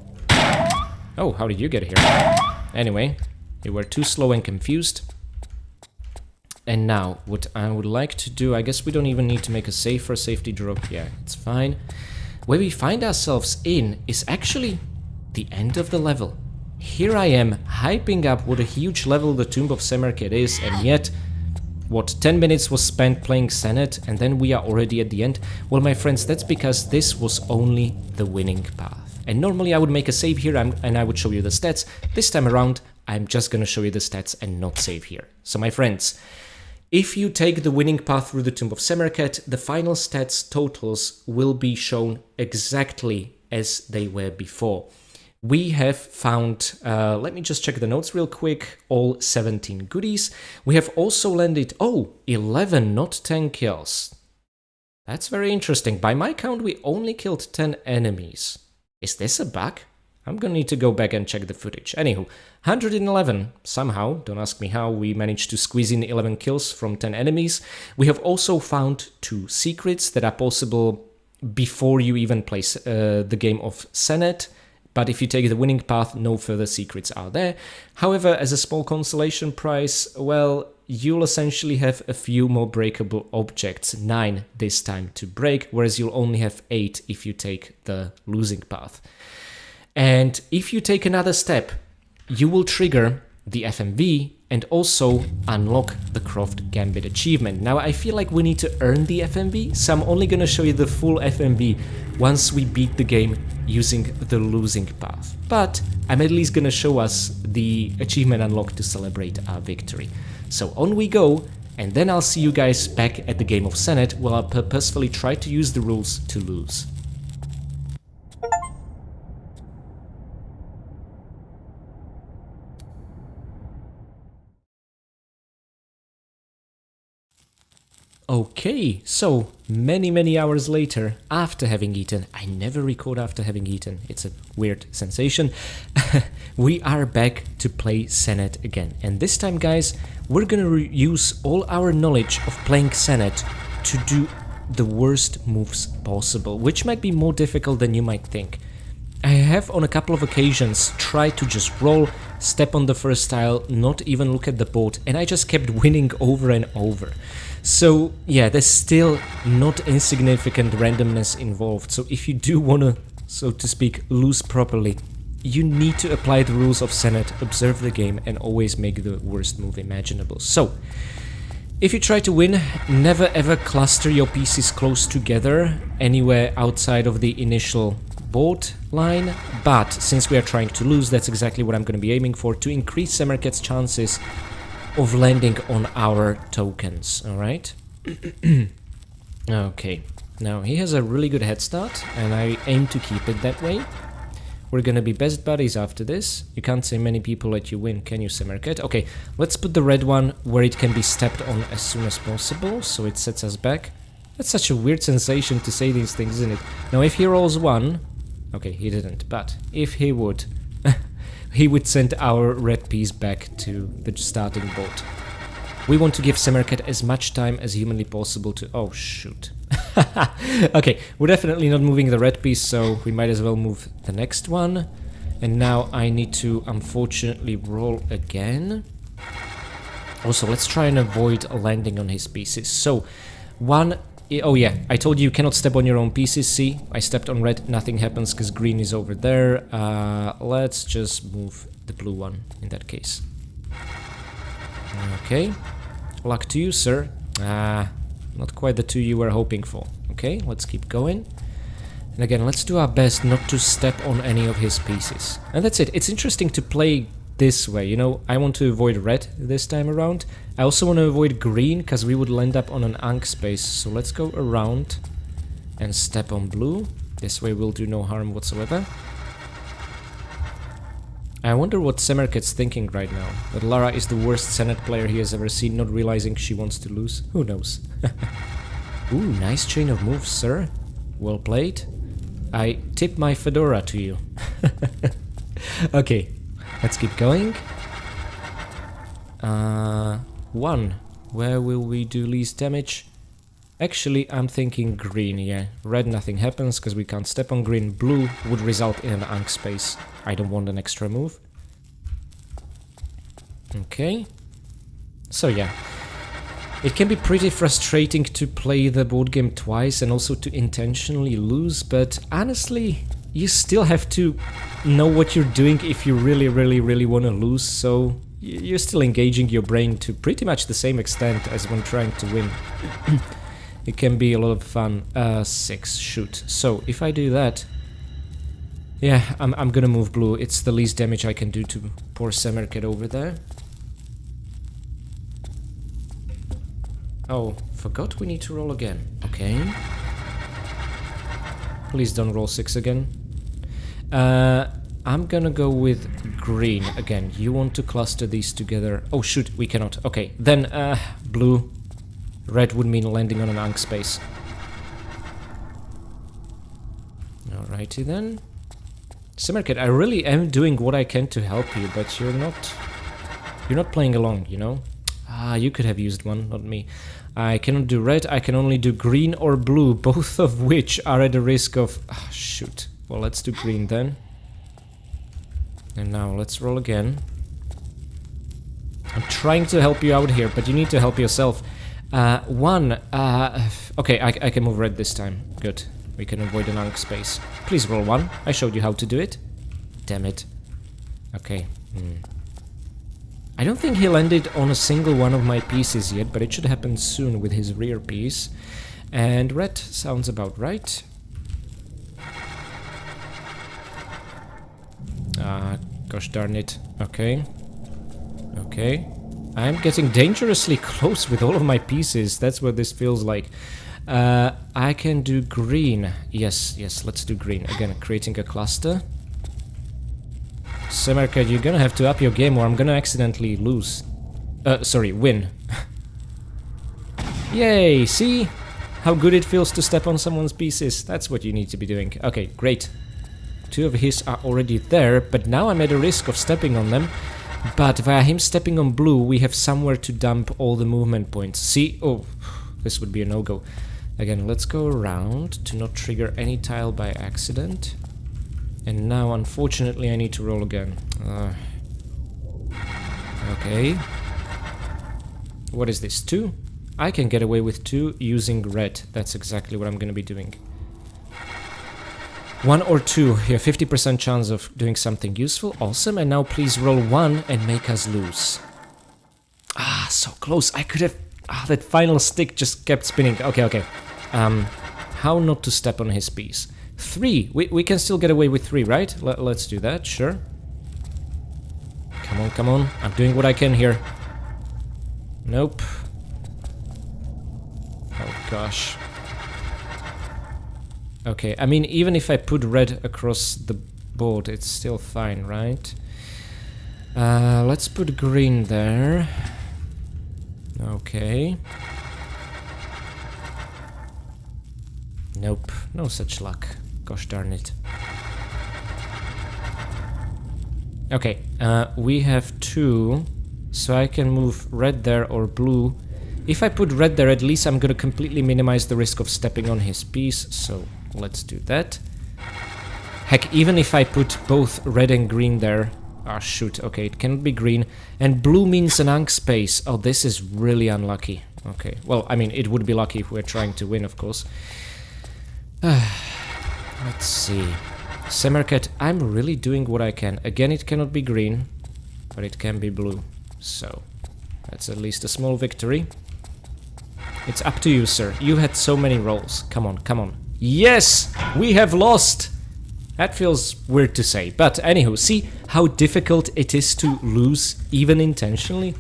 Oh, how did you get here? Anyway, you were too slow and confused. And now, what I would like to do, I guess we don't even need to make a save for a safety drop. Yeah, it's fine. Where we find ourselves in is actually the end of the level. Here I am, hyping up what a huge level the Tomb of Semerkhet is, and yet, what, 10 minutes was spent playing Senet, and then we are already at the end? Well, my friends, that's because this was only the winning path. And normally I would make a save here and I would show you the stats. This time around, I'm just gonna show you the stats and not save here. So my friends, if you take the winning path through the Tomb of Semerkhet, the final stats totals will be shown exactly as they were before. We have found, let me just check the notes real quick, all 17 goodies. We have also landed, 11, not 10 kills. That's very interesting. By my count, we only killed 10 enemies. Is this a bug? I'm gonna need to go back and check the footage. Anywho, 111, somehow, don't ask me how, we managed to squeeze in 11 kills from 10 enemies. We have also found 2 secrets that are possible before you even play the game of Senet. But if you take the winning path, no further secrets are there. However, as a small consolation prize, well, you'll essentially have a few more breakable objects, 9 this time to break, whereas you'll only have 8 if you take the losing path. And if you take another step, you will trigger the FMV and also unlock the Croft Gambit achievement. Now I feel like we need to earn the FMV, so I'm only gonna show you the full FMV once we beat the game using the losing path. But I'm at least gonna show us the achievement unlock to celebrate our victory. So on we go, and then I'll see you guys back at the game of Senet, where I'll purposefully try to use the rules to lose. Okay, so many hours later, after having eaten, I never record after having eaten, it's a weird sensation, we are back to play Senet again. And this time, guys, we're gonna use all our knowledge of playing Senet to do the worst moves possible, which might be more difficult than you might think. I have on a couple of occasions tried to just roll, step on the first tile, not even look at the board, and I just kept winning over and over. So yeah, there's still not insignificant randomness involved, so if you do wanna, so to speak, lose properly, you need to apply the rules of Senet, observe the game, and always make the worst move imaginable. So, if you try to win, never ever cluster your pieces close together, anywhere outside of the initial board line, but since we are trying to lose, that's exactly what I'm going to be aiming for, to increase Semerkhet's chances of landing on our tokens, alright? Okay, now he has a really good head start, and I aim to keep it that way. We're gonna be best buddies after this. You can't say many people let you win, can you, Semerkhet? Okay, let's put the red one where it can be stepped on as soon as possible, so it sets us back. That's such a weird sensation to say these things, isn't it? Now, if he rolls 1... Okay, he didn't, but if he would... he would send our red piece back to the starting board. We want to give Semerkhet as much time as humanly possible to... Oh, shoot. Okay, we're definitely not moving the red piece, so we might as well move the next one. And now I need to, unfortunately, roll again. Also, let's try and avoid landing on his pieces. So, one... Oh yeah, I told you cannot step on your own pieces. See, I stepped on red, nothing happens because green is over there. Let's just move the blue one in that case. Okay, luck to you, sir. Not quite the 2 you were hoping for. Okay, let's keep going. And again, let's do our best not to step on any of his pieces. And that's it. It's interesting to play this way, you know. I want to avoid red this time around. I also want to avoid green, because we would land up on an Ankh space. So let's go around and step on blue. This way we'll do no harm whatsoever. I wonder what Semerkhet's thinking right now. That Lara is the worst Senet player he has ever seen, not realizing she wants to lose. Who knows? Ooh, nice chain of moves, sir. Well played. I tip my fedora to you. Okay, let's keep going. 1. Where will we do least damage? Actually, I'm thinking green, yeah. Red, nothing happens, because we can't step on green. Blue would result in an Ankh space. I don't want an extra move. Okay. So yeah. It can be pretty frustrating to play the board game twice and also to intentionally lose, but honestly, you still have to know what you're doing if you really want to lose, so you're still engaging your brain to pretty much the same extent as when trying to win. It can be a lot of fun. 6, shoot. So, if I do that... Yeah, I'm gonna move blue. It's the least damage I can do to poor Semerkhet over there. Oh, forgot we need to roll again. Okay. Please don't roll 6 again. I'm gonna go with green again. You want to cluster these together. Oh shoot, we cannot. Okay, then blue. Red would mean landing on an Ankh space. Alrighty then. Semerkhet, I really am doing what I can to help you, but you're not playing along, you know? Ah, you could have used one, not me. I cannot do red, I can only do green or blue, both of which are at a risk of... Ah, shoot. Well, let's do green then. And now let's roll again. I'm trying to help you out here, but you need to help yourself. 1. Okay, I can move red this time. Good. We can avoid an Ankh space. Please roll 1. I showed you how to do it. Damn it. Okay. I don't think he landed on a single one of my pieces yet, but it should happen soon with his rear piece. And red sounds about right. Gosh darn it. Okay. Okay. I'm getting dangerously close with all of my pieces. That's what this feels like. I can do green. Yes, let's do green. Again, creating a cluster. Semerkhet, you're gonna have to up your game or I'm gonna accidentally lose. Sorry, win. Yay, see? How good it feels to step on someone's pieces. That's what you need to be doing. Okay, great. 2 of his are already there, but now I'm at a risk of stepping on them. But via him stepping on blue, we have somewhere to dump all the movement points. See? Oh, this would be a no-go. Again, let's go around to not trigger any tile by accident. And now, unfortunately, I need to roll again. Okay. What is this? 2? I can get away with 2 using red. That's exactly what I'm going to be doing. 1 or 2. Here, 50% chance of doing something useful. Awesome. And now please roll 1 and make us lose. Ah, so close. I could have... Ah, that final stick just kept spinning. Okay. How not to step on his piece? 3. We can still get away with 3, right? Let's do that, sure. Come on. I'm doing what I can here. Nope. Oh, gosh. Okay, I mean, even if I put red across the board, it's still fine, right? Let's put green there. Okay. Nope, no such luck. Gosh darn it. Okay, we have 2, so I can move red there or blue. If I put red there, at least I'm gonna completely minimize the risk of stepping on his piece, so let's do that. Heck, even if I put both red and green there... Ah, shoot, okay, it cannot be green. And blue means an Ankh space. Oh, this is really unlucky. Okay, well, I mean, it would be lucky if we're trying to win, of course. Let's see. Semerkhet, I'm really doing what I can. Again, it cannot be green, but it can be blue. So, that's at least a small victory. It's up to you, sir. You had so many rolls. Come on. Yes! We have lost! That feels weird to say, but anywho, see how difficult it is to lose, even intentionally?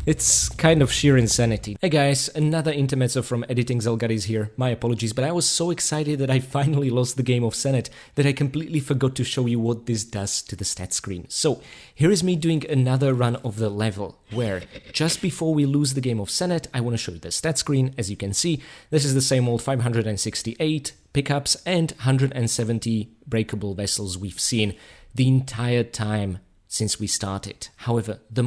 It's kind of sheer insanity. Hey guys, another intermezzo from Editing Zelgadis here. My apologies, but I was so excited that I finally lost the game of Senet that I completely forgot to show you what this does to the stat screen. So, here is me doing another run of the level, where just before we lose the game of Senet, I want to show you the stat screen. As you can see, this is the same old 568 pickups and 170 breakable vessels we've seen the entire time since we started. However, the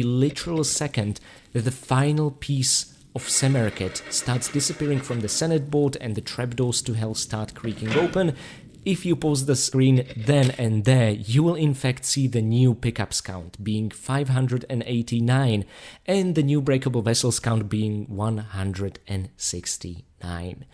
literal second that the final piece of Semerkhet starts disappearing from the Senet board and the trapdoors to hell start creaking open, if you pause the screen then and there, you will in fact see the new pickups count being 589 and the new breakable vessels count being 169.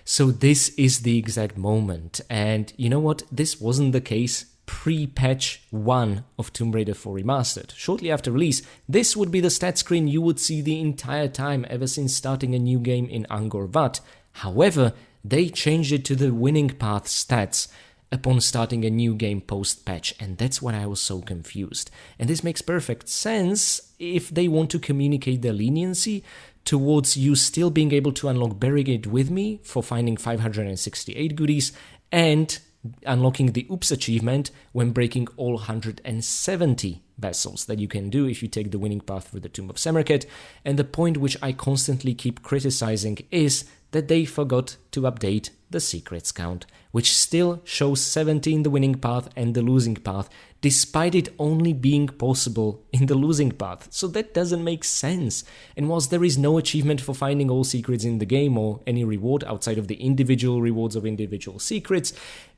So this is the exact moment, and you know what? This wasn't the case pre-patch 1 of Tomb Raider 4 Remastered. Shortly after release, this would be the stat screen you would see the entire time ever since starting a new game in Angkor Wat. However, they changed it to the winning path stats upon starting a new game post-patch, and that's why I was so confused. And this makes perfect sense if they want to communicate their leniency towards you still being able to unlock Barricade with me for finding 568 goodies and unlocking the Oops achievement when breaking all 170 vessels that you can do if you take the winning path through the Tomb of Semerkhet. And the point which I constantly keep criticizing is that they forgot to update the secrets count, which still shows 70 in the winning path and the losing path, despite it only being possible in the losing path. So that doesn't make sense. And whilst there is no achievement for finding all secrets in the game or any reward outside of the individual rewards of individual secrets,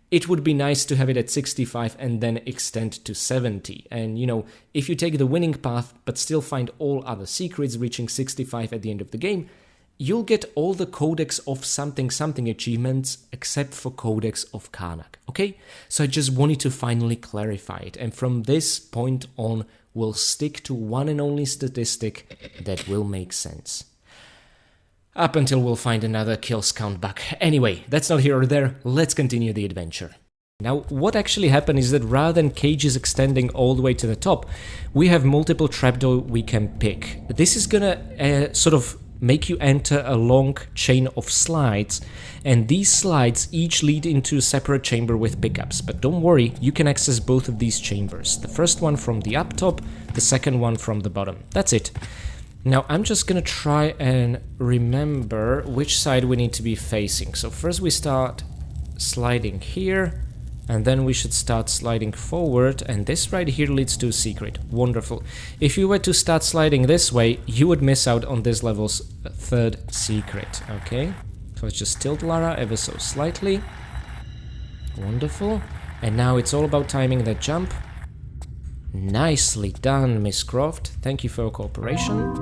it would be nice to have it at 65 and then extend to 70. And you know, if you take the winning path but still find all other secrets reaching 65 at the end of the game, you'll get all the Codex of something something achievements except for Codex of Karnak, okay? So I just wanted to finally clarify it, and from this point on, we'll stick to one and only statistic that will make sense. Up until we'll find another kills count bug. Anyway, that's not here or there, let's continue the adventure. Now, what actually happened is that rather than cages extending all the way to the top, we have multiple trapdoors we can pick. This is gonna sort of make you enter a long chain of slides, and these slides each lead into a separate chamber with pickups. But don't worry, you can access both of these chambers. The first one from the up top, the second one from the bottom. That's it. Now I'm just gonna try and remember which side we need to be facing. So first we start sliding here, and then we should start sliding forward, and this right here leads to a secret. Wonderful. If you were to start sliding this way, you would miss out on this level's third secret, okay? So let's just tilt Lara ever so slightly. Wonderful. And now it's all about timing that jump. Nicely done, Miss Croft. Thank you for your cooperation.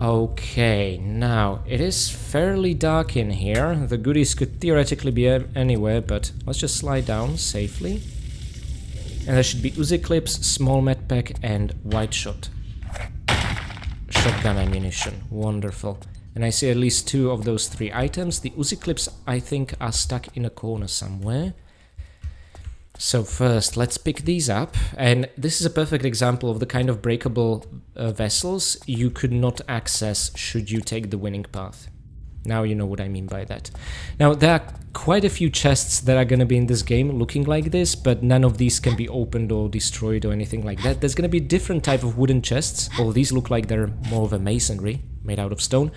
Okay, now it is fairly dark in here. The goodies could theoretically be anywhere, but let's just slide down safely. And there should be Uzi clips, small medpack, and wide shot. Shotgun ammunition. Wonderful. And I see at least 2 of those 3 items. The Uzi clips, I think, are stuck in a corner somewhere. So first, let's pick these up, and this is a perfect example of the kind of breakable vessels you could not access should you take the winning path. Now you know what I mean by that. Now, there are quite a few chests that are going to be in this game looking like this, but none of these can be opened or destroyed or anything like that. There's going to be a different type of wooden chests. All these look like they're more of a masonry, made out of stone,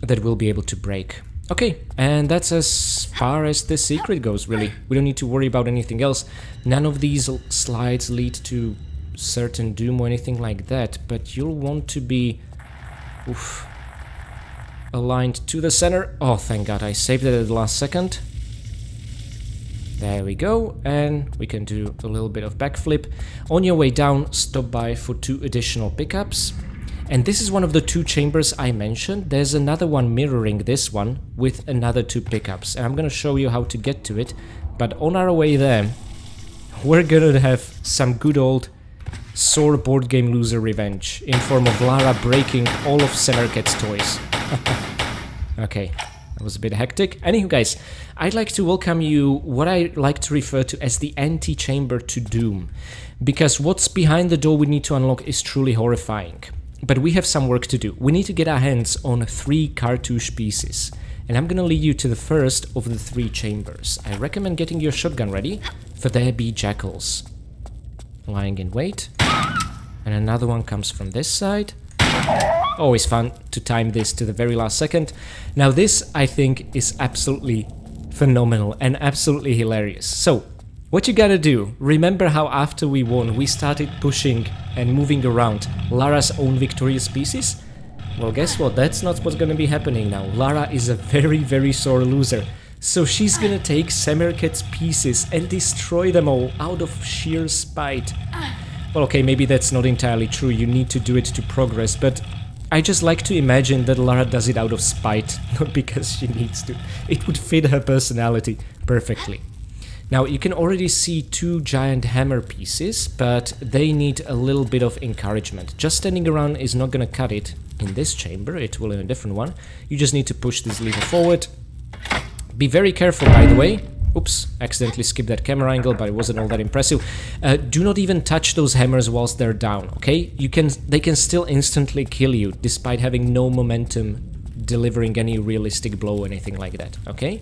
that we'll be able to break. Okay, and that's as far as the secret goes, really. We don't need to worry about anything else. None of these slides lead to certain doom or anything like that, but you'll want to be aligned to the center. Oh, thank God, I saved it at the last second. There we go, and we can do a little bit of backflip. On your way down, stop by for 2 additional pickups. And this is one of the 2 chambers I mentioned. There's another one mirroring this one with another 2 pickups. And I'm gonna show you how to get to it. But on our way there, we're gonna have some good old sore board game loser revenge in form of Lara breaking all of Semerkhet's toys. Okay, that was a bit hectic. Anywho, guys, I'd like to welcome you what I like to refer to as the antechamber to Doom. Because what's behind the door we need to unlock is truly horrifying. but we have some work to do. We need to get our hands on 3 cartouche pieces. And I'm gonna lead you to the first of the 3 chambers. I recommend getting your shotgun ready, for there be jackals lying in wait. And another one comes from this side. Always fun to time this to the very last second. Now this, I think, is absolutely phenomenal and absolutely hilarious. So, what you gotta do, remember how after we won, we started pushing and moving around Lara's own victorious pieces? Well, guess what? That's not what's gonna be happening now. Lara is a very, very sore loser. So she's gonna take Semerkhet's pieces and destroy them all out of sheer spite. Well, okay, maybe that's not entirely true. You need to do it to progress, but I just like to imagine that Lara does it out of spite, not because she needs to. It would fit her personality perfectly. Now, you can already see 2 giant hammer pieces, but they need a little bit of encouragement. Just standing around is not gonna cut it in this chamber, it will in a different one. You just need to push this lever forward. Be very careful, by the way. Oops, accidentally skipped that camera angle, but it wasn't all that impressive. Do not even touch those hammers whilst they're down, okay? They can still instantly kill you, despite having no momentum delivering any realistic blow or anything like that, okay?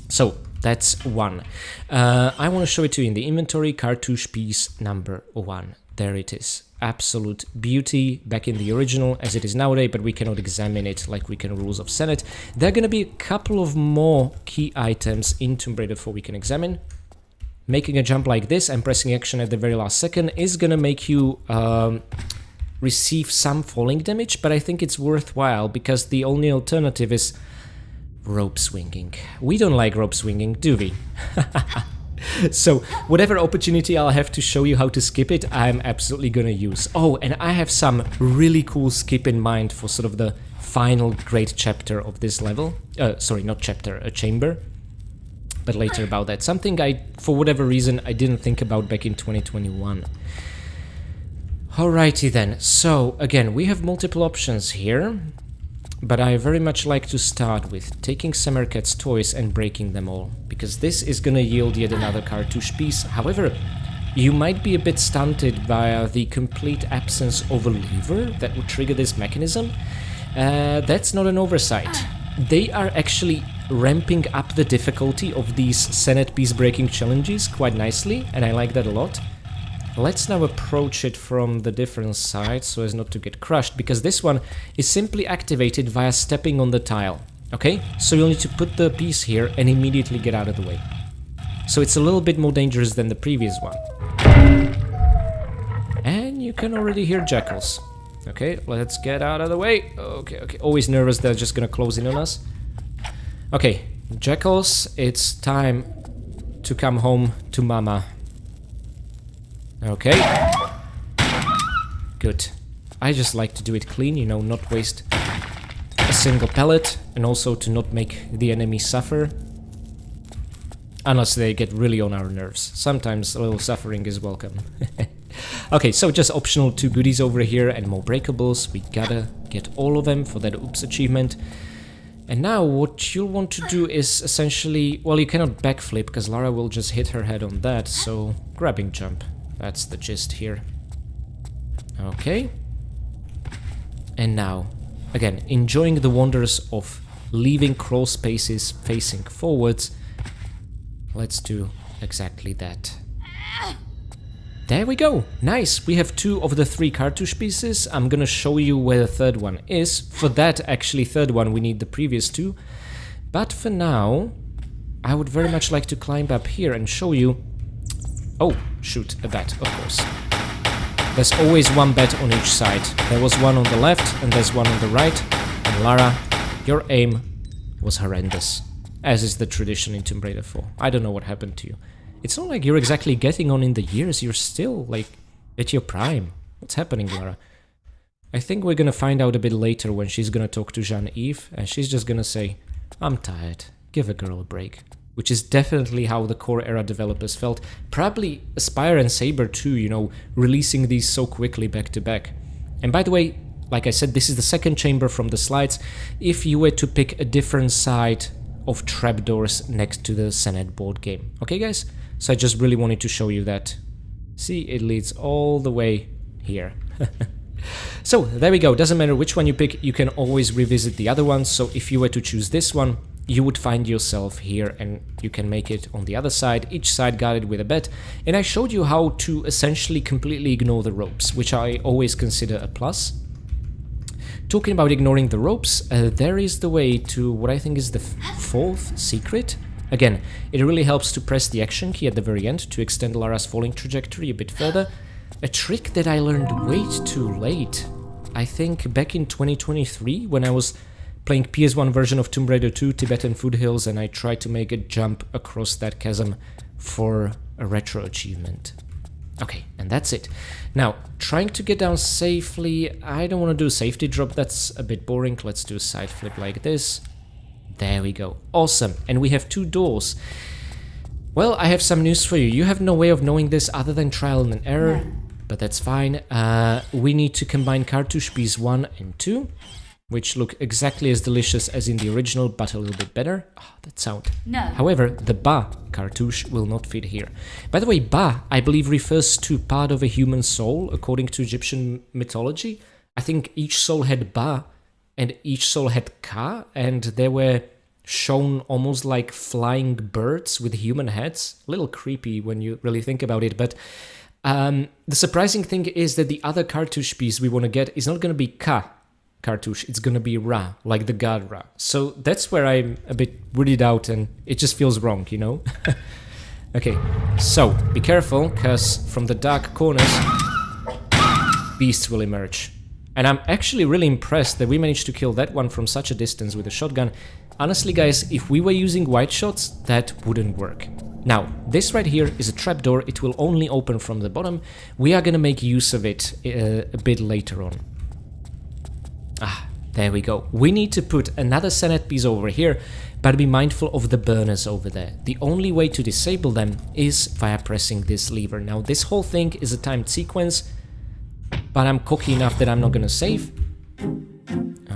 So, that's 1. I want to show it to you in the inventory, cartouche piece number 1. There it is. Absolute beauty back in the original as it is nowadays, but we cannot examine it like we can rules of Senet. There are going to be a couple of more key items in Tomb Raider 4 we can examine. Making a jump like this and pressing action at the very last second is going to make you receive some falling damage, but I think it's worthwhile because the only alternative is rope swinging. We don't like rope swinging, do we? So, whatever opportunity I'll have to show you how to skip it, I'm absolutely gonna use. Oh, and I have some really cool skip in mind for sort of the final great chapter of this level. Sorry, not chapter, a chamber. But later about that. Something for whatever reason, I didn't think about back in 2021. Alrighty then, so again, we have multiple options here. But I very much like to start with taking Semerkhet's toys and breaking them all, because this is gonna yield yet another cartouche piece. However, you might be a bit stunted by the complete absence of a lever that would trigger this mechanism. That's not an oversight. They are actually ramping up the difficulty of these Senet piece breaking challenges quite nicely, and I like that a lot. Let's now approach it from the different side so as not to get crushed, because this one is simply activated via stepping on the tile, okay? So you'll need to put the piece here and immediately get out of the way. So it's a little bit more dangerous than the previous one. And you can already hear jackals. Okay, let's get out of the way. Okay, always nervous they're just gonna close in on us. Okay, jackals, it's time to come home to mama. Okay. Good. I just like to do it clean, you know, not waste a single pellet, and also to not make the enemy suffer. Unless they get really on our nerves. Sometimes a little suffering is welcome. Okay, so just optional 2 goodies over here and more breakables. We gotta get all of them for that oops achievement. And now what you'll want to do is essentially, well, you cannot backflip because Lara will just hit her head on that, so grabbing jump. That's the gist here. Okay. And now, again, enjoying the wonders of leaving crawl spaces facing forwards. Let's do exactly that. There we go! Nice! We have 2 of the 3 cartouche pieces. I'm gonna show you where the third one is. For that, actually, third one, we need the previous 2. But for now, I would very much like to climb up here and show you... Oh, shoot, a bat, of course. There's always one bat on each side. There was one on the left, and there's one on the right. And Lara, your aim was horrendous. As is the tradition in Tomb Raider 4. I don't know what happened to you. It's not like you're exactly getting on in the years, you're still, like, at your prime. What's happening, Lara? I think we're gonna find out a bit later when she's gonna talk to Jean-Yves, and she's just gonna say, I'm tired, give a girl a break. Which is definitely how the core era developers felt. Probably Aspire and Saber too, you know, releasing these so quickly back to back. And by the way, like I said, this is the second chamber from the slides. If you were to pick a different side of trapdoors next to the Senet board game. Okay, guys? So I just really wanted to show you that. See, it leads all the way here. So there we go. Doesn't matter which one you pick, you can always revisit the other ones. So if you were to choose this one, you would find yourself here and you can make it on the other side, each side guarded with a bed. And I showed you how to essentially completely ignore the ropes, which I always consider a plus. Talking about ignoring the ropes, there is the way to what I think is the fourth secret. Again, it really helps to press the action key at the very end to extend Lara's falling trajectory a bit further. A trick that I learned way too late. I think back in 2023 when I was playing PS1 version of Tomb Raider 2 Tibetan Foothills and I tried to make a jump across that chasm for a retro achievement. Okay, and that's it. Now, trying to get down safely, I don't want to do a safety drop, that's a bit boring. Let's do a side flip like this. There we go. Awesome. And we have 2 doors. Well, I have some news for you. You have no way of knowing this other than trial and error, but that's fine. We need to combine cartouche piece 1 and 2, which look exactly as delicious as in the original, but a little bit better. Oh, that sound. No. However, the ba cartouche will not fit here. By the way, ba, I believe, refers to part of a human soul, according to Egyptian mythology. I think each soul had ba, and each soul had ka, and they were shown almost like flying birds with human heads. A little creepy when you really think about it, but the surprising thing is that the other cartouche piece we want to get is not going to be ka cartouche, it's gonna be Ra, like the god Ra. So that's where I'm a bit weirded out and it just feels wrong, you know? Okay, so be careful, because from the dark corners, beasts will emerge. And I'm actually really impressed that we managed to kill that one from such a distance with a shotgun. Honestly, guys, if we were using white shots, that wouldn't work. Now, this right here is a trapdoor, it will only open from the bottom. We are gonna make use of it a bit later on. Ah, there we go. We need to put another Senet piece over here, but be mindful of the burners over there. The only way to disable them is via pressing this lever. Now, this whole thing is a timed sequence, but I'm cocky enough that I'm not gonna save.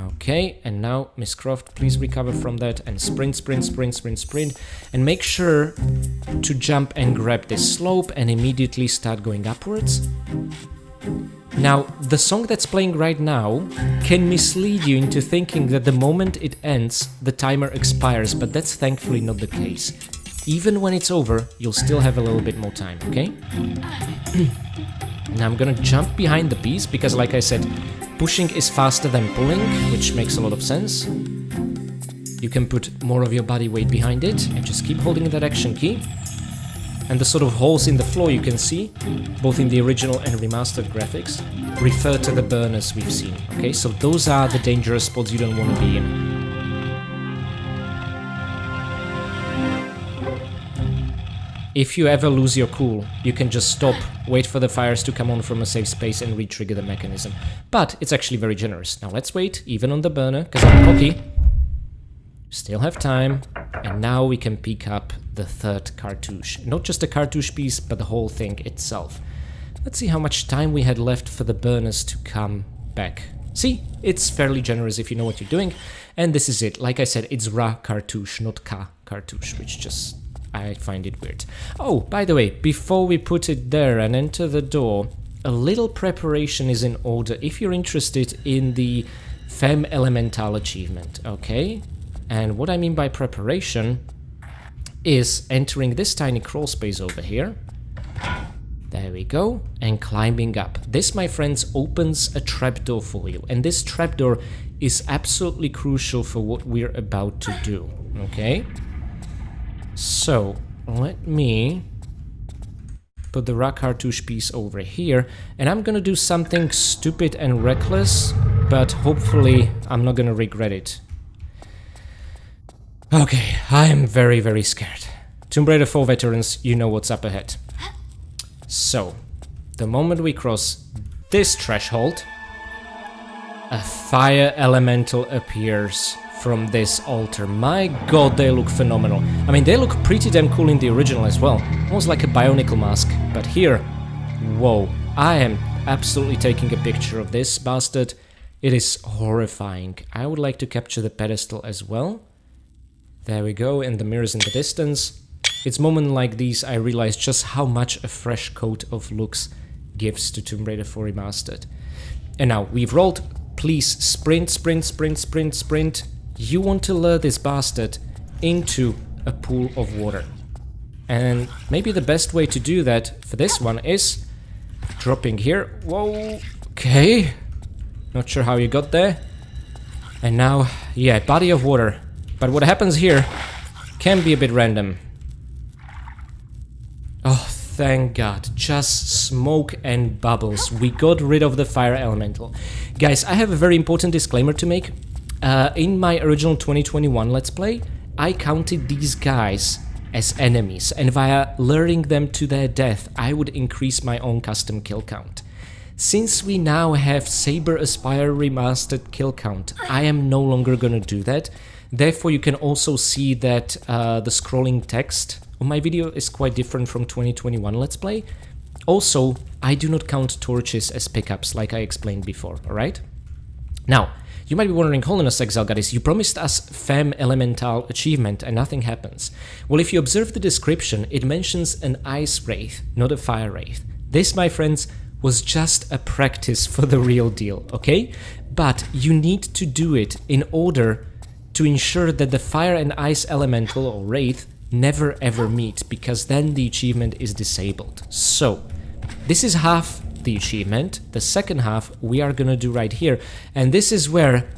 Okay, and now, Miss Croft, please recover from that and sprint, sprint, sprint, sprint, sprint. And make sure to jump and grab this slope and immediately start going upwards. Now, the song that's playing right now can mislead you into thinking that the moment it ends, the timer expires, but that's thankfully not the case. Even when it's over, you'll still have a little bit more time, okay? Now I'm gonna jump behind the piece, because like I said, pushing is faster than pulling, which makes a lot of sense. You can put more of your body weight behind it, and just keep holding that action key. And the sort of holes in the floor you can see, both in the original and remastered graphics, refer to the burners we've seen, okay? So those are the dangerous spots you don't want to be in. If you ever lose your cool, you can just stop, wait for the fires to come on from a safe space and re-trigger the mechanism. But it's actually very generous. Now let's wait, even on the burner, because I'm cocky. Still have time, and now we can pick up the third cartouche. Not just the cartouche piece, but the whole thing itself. Let's see how much time we had left for the burners to come back. See, it's fairly generous if you know what you're doing. And this is it. Like I said, it's Ra cartouche, not Ka cartouche, which just, I find it weird. Oh, by the way, before we put it there and enter the door, a little preparation is in order if you're interested in the Femme Elementale achievement, okay? And what I mean by preparation is entering this tiny crawl space over here. There we go, and climbing up. This, my friends, opens a trapdoor for you, and this trapdoor is absolutely crucial for what we're about to do, okay? So, let me put the Ra cartouche piece over here, and I'm gonna do something stupid and reckless, but hopefully I'm not gonna regret it. Okay, I am very, very scared. Tomb Raider 4 veterans, you know what's up ahead. So, the moment we cross this threshold, a fire elemental appears from this altar. My god, they look phenomenal. I mean, they look pretty damn cool in the original as well. Almost like a bionicle mask. But here, whoa, I am absolutely taking a picture of this bastard. It is horrifying. I would like to capture the pedestal as well. There we go, and the mirrors in the distance. It's moments like these I realize just how much a fresh coat of looks gives to Tomb Raider 4 Remastered. And now we've rolled. Please sprint, sprint, sprint, sprint, sprint. You want to lure this bastard into a pool of water. And maybe the best way to do that for this one is dropping here. Whoa, okay. Not sure how you got there. And now, yeah, body of water. But what happens here can be a bit random. Oh, thank God. Just smoke and bubbles. We got rid of the fire elemental. Guys, I have a very important disclaimer to make. In my original 2021 Let's Play, I counted these guys as enemies, and via luring them to their death, I would increase my own custom kill count. Since we now have Saber Aspire Remastered kill count, I am no longer gonna do that. Therefore, you can also see that the scrolling text on my video is quite different from 2021 Let's Play. Also, I do not count torches as pickups like I explained before, alright? Now, you might be wondering, hold on a sec, Zalgadis, you promised us Femme Elementale achievement and nothing happens. Well, if you observe the description, it mentions an ice wraith, not a fire wraith. This, my friends, was just a practice for the real deal, okay? But you need to do it in order to ensure that the fire and ice elemental or wraith never ever meet, because then the achievement is disabled. So, this is half the achievement. The second half we are gonna do right here, and this is where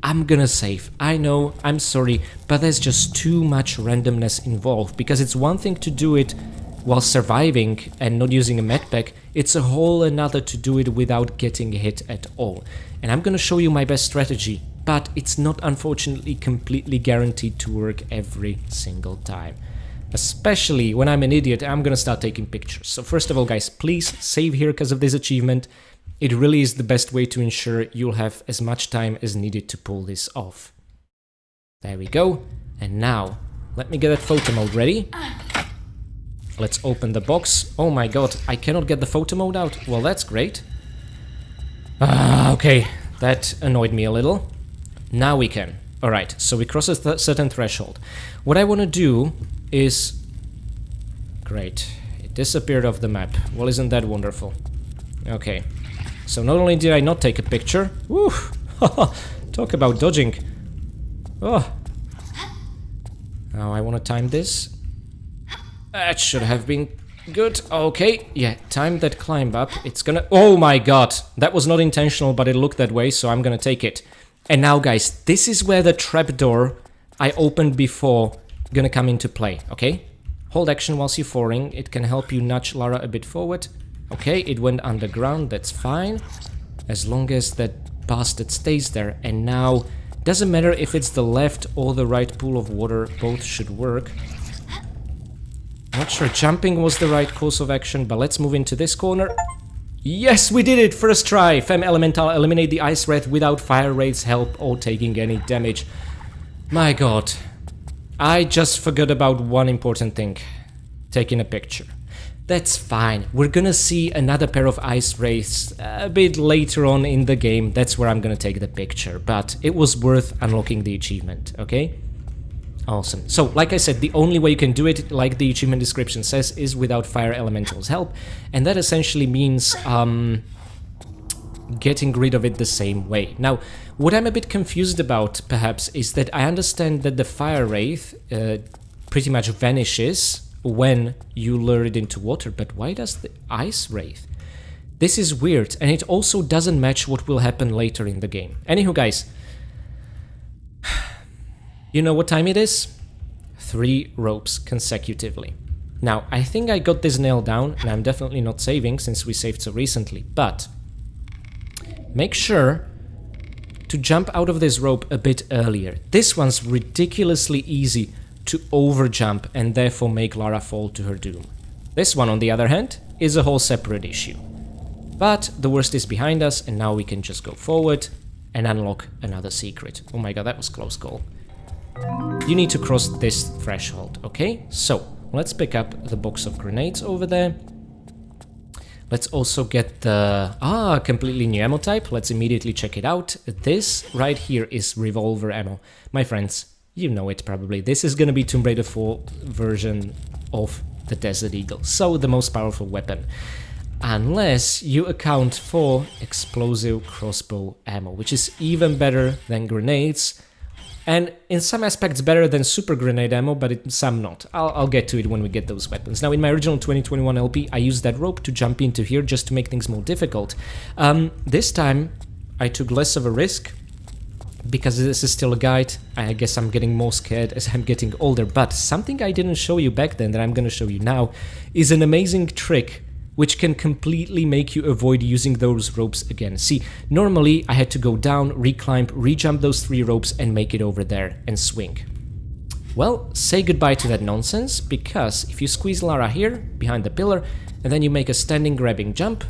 I'm gonna save. I know, I'm sorry, but there's just too much randomness involved, because it's one thing to do it while surviving and not using a medpack, it's a whole another to do it without getting hit at all. And I'm gonna show you my best strategy, but it's not unfortunately completely guaranteed to work every single time. Especially when I'm an idiot, I'm gonna start taking pictures. So first of all, guys, please save here because of this achievement. It really is the best way to ensure you'll have as much time as needed to pull this off. There we go. And now, let me get that photo mode ready. Let's open the box. Oh my god, I cannot get the photo mode out. Well, that's great. Okay, that annoyed me a little. Now we can. Alright, so we cross a certain threshold. What I want to do is... Great, it disappeared off the map. Well, isn't that wonderful? Okay, so not only did I not take a picture... Woo! Talk about dodging. Oh. Now I want to time this. That should have been good. Okay, yeah, time that climb up. It's gonna... Oh my god! That was not intentional, but it looked that way, so I'm gonna take it. And now, guys, this is where the trapdoor I opened before gonna come into play, okay? Hold action whilst you're falling. It can help you nudge Lara a bit forward. Okay, it went underground, that's fine. As long as that bastard stays there. And now, doesn't matter if it's the left or the right pool of water, both should work. Not sure jumping was the right course of action, but let's move into this corner. Yes, we did it! First try! Femme Elementale eliminate the Ice Wraith without Fire Wraith's help or taking any damage. My god. I just forgot about one important thing. Taking a picture. That's fine. We're gonna see another pair of Ice Wraiths a bit later on in the game. That's where I'm gonna take the picture. But it was worth unlocking the achievement, okay? Awesome. So, like I said, the only way you can do it, like the achievement description says, is without Fire Elemental's help. And that essentially means getting rid of it the same way. Now, what I'm a bit confused about, perhaps, is that I understand that the Fire Wraith pretty much vanishes when you lure it into water, but why does the Ice Wraith? This is weird, and it also doesn't match what will happen later in the game. Anywho, guys, you know what time it is? 3 ropes consecutively. Now, I think I got this nailed down, and I'm definitely not saving since we saved so recently, but make sure to jump out of this rope a bit earlier. This one's ridiculously easy to overjump and therefore make Lara fall to her doom. This one, on the other hand, is a whole separate issue. But the worst is behind us, and now we can just go forward and unlock another secret. Oh my god, that was close call. You need to cross this threshold, okay? So, let's pick up the box of grenades over there. Let's also get the... completely new ammo type. Let's immediately check it out. This right here is revolver ammo. My friends, you know it probably. This is gonna be Tomb Raider 4 version of the Desert Eagle. So, the most powerful weapon. unless you account for explosive crossbow ammo, which is even better than grenades, and in some aspects better than super grenade ammo, but in some not. I'll get to it when we get those weapons. Now, in my original 2021 LP, I used that rope to jump into here just to make things more difficult. This time, I took less of a risk, because this is still a guide. I guess I'm getting more scared as I'm getting older, but something I didn't show you back then that I'm gonna show you now is an amazing trick which can completely make you avoid using those ropes again. See, normally I had to go down, reclimb, rejump those 3 ropes and make it over there and swing. Well, say goodbye to that nonsense, because if you squeeze Lara here, behind the pillar, and then you make a standing grabbing jump,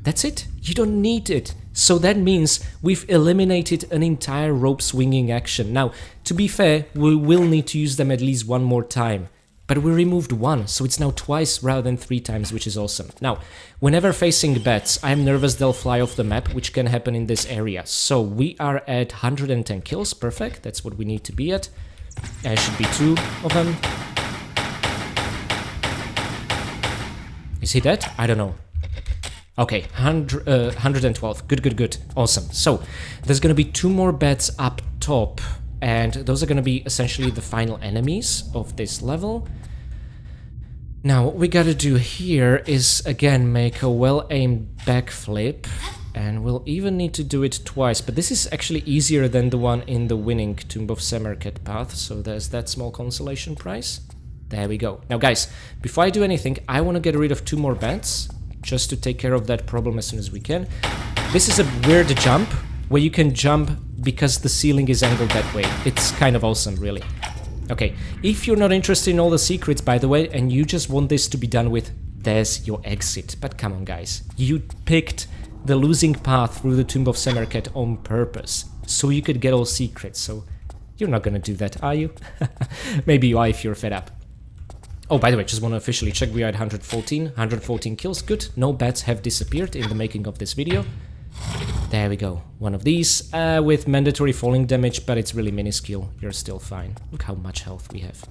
that's it. You don't need it. So that means we've eliminated an entire rope swinging action. Now, to be fair, we will need to use them at least one more time. But we removed 1, so it's now twice rather than 3 times, which is awesome. Now, whenever facing bats, I'm nervous they'll fly off the map, which can happen in this area. So we are at 110 kills, perfect. That's what we need to be at. There should be 2 of them. Is he dead? I don't know. Okay, 112. Good. Awesome. So, there's gonna be 2 more bats up top, and those are gonna be essentially the final enemies of this level. Now, what we gotta do here is, again, make a well-aimed backflip, and we'll even need to do it twice, but this is actually easier than the one in the winning Tomb of Semerkhet path, so there's that small consolation prize. There we go. Now, guys, before I do anything, I want to get rid of 2 more bats, just to take care of that problem as soon as we can. This is a weird jump, where you can jump because the ceiling is angled that way. It's kind of awesome, really. Okay, if you're not interested in all the secrets, by the way, and you just want this to be done with, there's your exit. But come on, guys. You picked the losing path through the Tomb of Semerkhet on purpose, so you could get all secrets, so you're not gonna do that, are you? Maybe you are if you're fed up. Oh, by the way, just want to officially check, we are at 114 kills, good. No bats have disappeared in the making of this video. There we go, one of these, with mandatory falling damage, but it's really minuscule, you're still fine. Look how much health we have.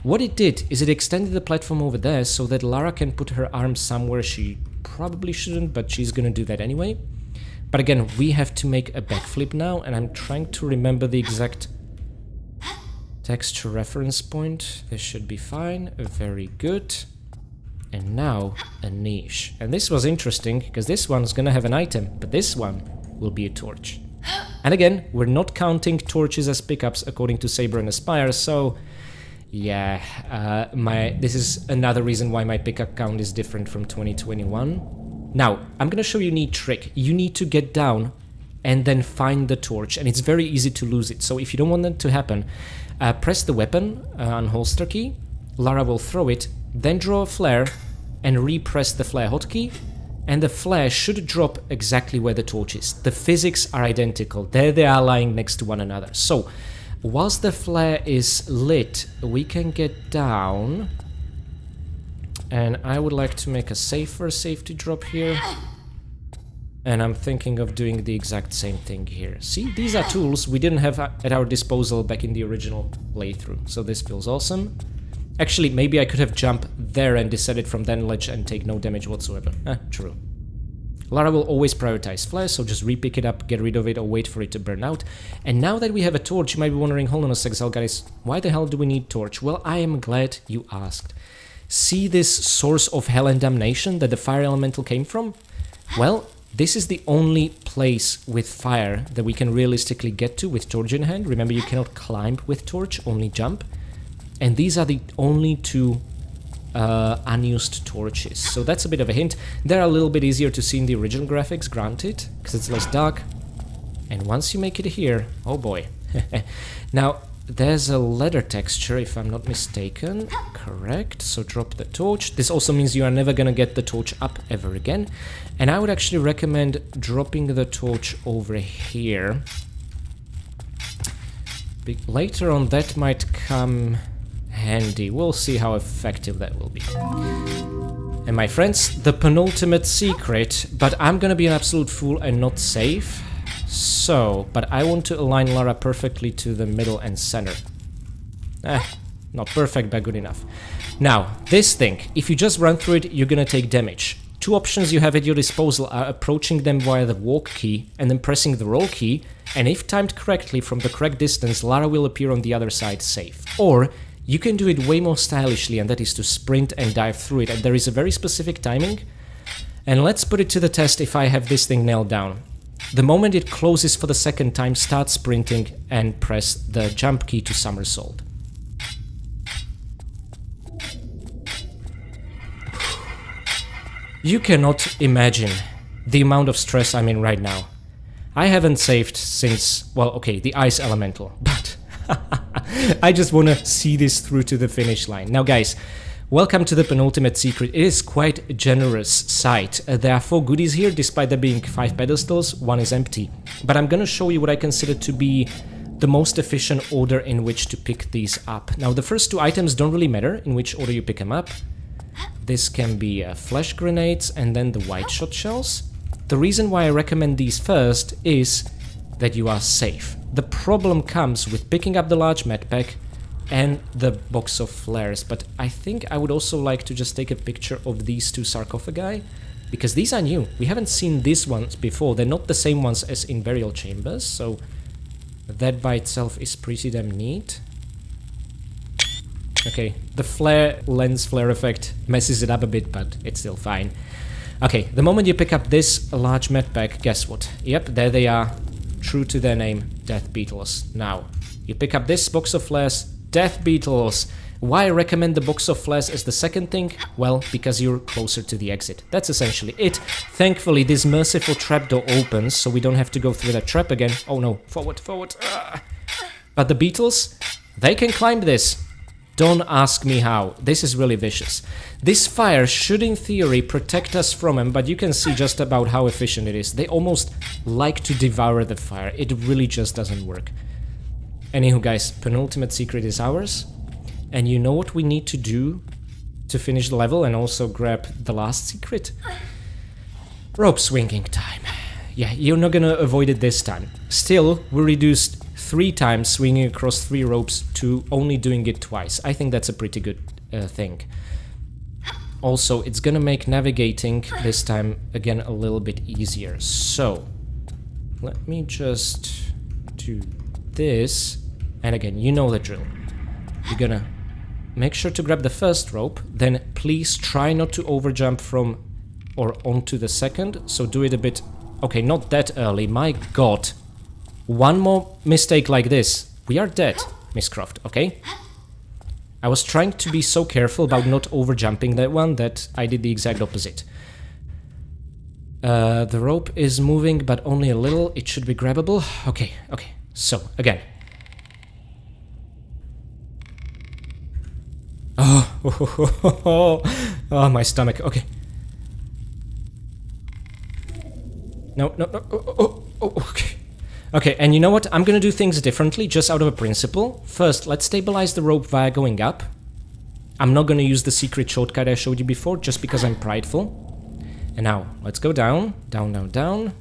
What it did is it extended the platform over there so that Lara can put her arm somewhere she probably shouldn't, but she's gonna do that anyway. But again, we have to make a backflip now, and I'm trying to remember the exact texture reference point. This should be fine. Very good. And now a niche. And this was interesting because this one's gonna have an item, but this one will be a torch. And again, we're not counting torches as pickups according to Saber and Aspire, so yeah, this is another reason why my pickup count is different from 2021. Now, I'm gonna show you a neat trick. You need to get down and then find the torch, and it's very easy to lose it. So if you don't want that to happen, press the weapon, unholster key, Lara will throw it, then draw a flare, and repress the flare hotkey, and the flare should drop exactly where the torch is. The physics are identical, there they are lying next to one another. So, whilst the flare is lit, we can get down, and I would like to make a safer safety drop here. And I'm thinking of doing the exact same thing here. See, these are tools we didn't have at our disposal back in the original playthrough, so this feels awesome. Actually, maybe I could have jumped there and descended from that ledge and take no damage whatsoever. True. Lara will always prioritize flares, so just repick it up, get rid of it, or wait for it to burn out. And now that we have a torch, you might be wondering, hold on a sec, guys, why the hell do we need torch? Well, I am glad you asked. See this source of hell and damnation that the fire elemental came from? Well, this is the only place with fire that we can realistically get to with torch in hand. Remember, you cannot climb with torch, only jump. And these are the only 2 unused torches. So that's a bit of a hint. They're a little bit easier to see in the original graphics, granted, because it's less dark. And once you make it here, oh boy. Now, there's a leather texture, if I'm not mistaken. Correct, so drop the torch. This also means you are never gonna get the torch up ever again. And I would actually recommend dropping the torch over here. Later on, that might come handy. We'll see how effective that will be. And my friends, the penultimate secret, but I'm gonna be an absolute fool and not save. So, but I want to align Lara perfectly to the middle and center. Not perfect, but good enough. Now, this thing, if you just run through it, you're gonna take damage. two options you have at your disposal are approaching them via the walk key and then pressing the roll key, and if timed correctly from the correct distance, Lara will appear on the other side safe. Or you can do it way more stylishly, and that is to sprint and dive through it, and there is a very specific timing. And let's put it to the test if I have this thing nailed down. The moment it closes for the second time, start sprinting and press the jump key to somersault. You cannot imagine the amount of stress I'm in right now. I haven't saved since, well, okay, the Ice Elemental, but I just want to see this through to the finish line. Now guys, welcome to the penultimate secret. It is quite a generous site. There are 4 goodies here, despite there being 5 pedestals, 1 is empty. But I'm gonna show you what I consider to be the most efficient order in which to pick these up. Now the first 2 items don't really matter in which order you pick them up. This can be flash grenades and then the white shot shells. The reason why I recommend these first is that you are safe. The problem comes with picking up the large medpack and the box of flares, but I think I would also like to just take a picture of these 2 sarcophagi, because these are new. We haven't seen these ones before. They're not the same ones as in burial chambers, so that by itself is pretty damn neat. Okay, the lens flare effect messes it up a bit, but it's still fine. Okay, the moment you pick up this large medpack, guess what? Yep, there they are, true to their name, Death Beetles. Now, you pick up this box of flares, Death Beetles. Why I recommend the box of flares as the second thing? Well, because you're closer to the exit. That's essentially it. Thankfully, this merciful trapdoor opens, so we don't have to go through that trap again. Oh no, forward, forward. But the beetles, they can climb this. Don't ask me how. This is really vicious. This fire should in theory protect us from them, but you can see just about how efficient it is. They almost like to devour the fire. It really just doesn't work. Anywho guys, penultimate secret is ours. And you know what we need to do to finish the level and also grab the last secret? Rope swinging time. Yeah, you're not gonna avoid it this time. Still, we reduced 3 times swinging across 3 ropes to only doing it twice. I think that's a pretty good thing. Also, it's gonna make navigating this time again a little bit easier. So, let me just do this. And again, you know the drill. You're gonna make sure to grab the first rope, then please try not to overjump from or onto the second. So do it a bit... Okay, not that early, my god. One more mistake like this, we are dead, Miss Croft, okay? I was trying to be so careful about not overjumping that one that I did the exact opposite. The rope is moving, but only a little. It should be grabbable. Okay, okay. So, again. Oh, my stomach. Okay. No. Okay. Okay, and you know what? I'm gonna do things differently, just out of a principle. First, let's stabilize the rope via going up. I'm not gonna use the secret shortcut I showed you before, just because I'm prideful. And now, let's go down, down.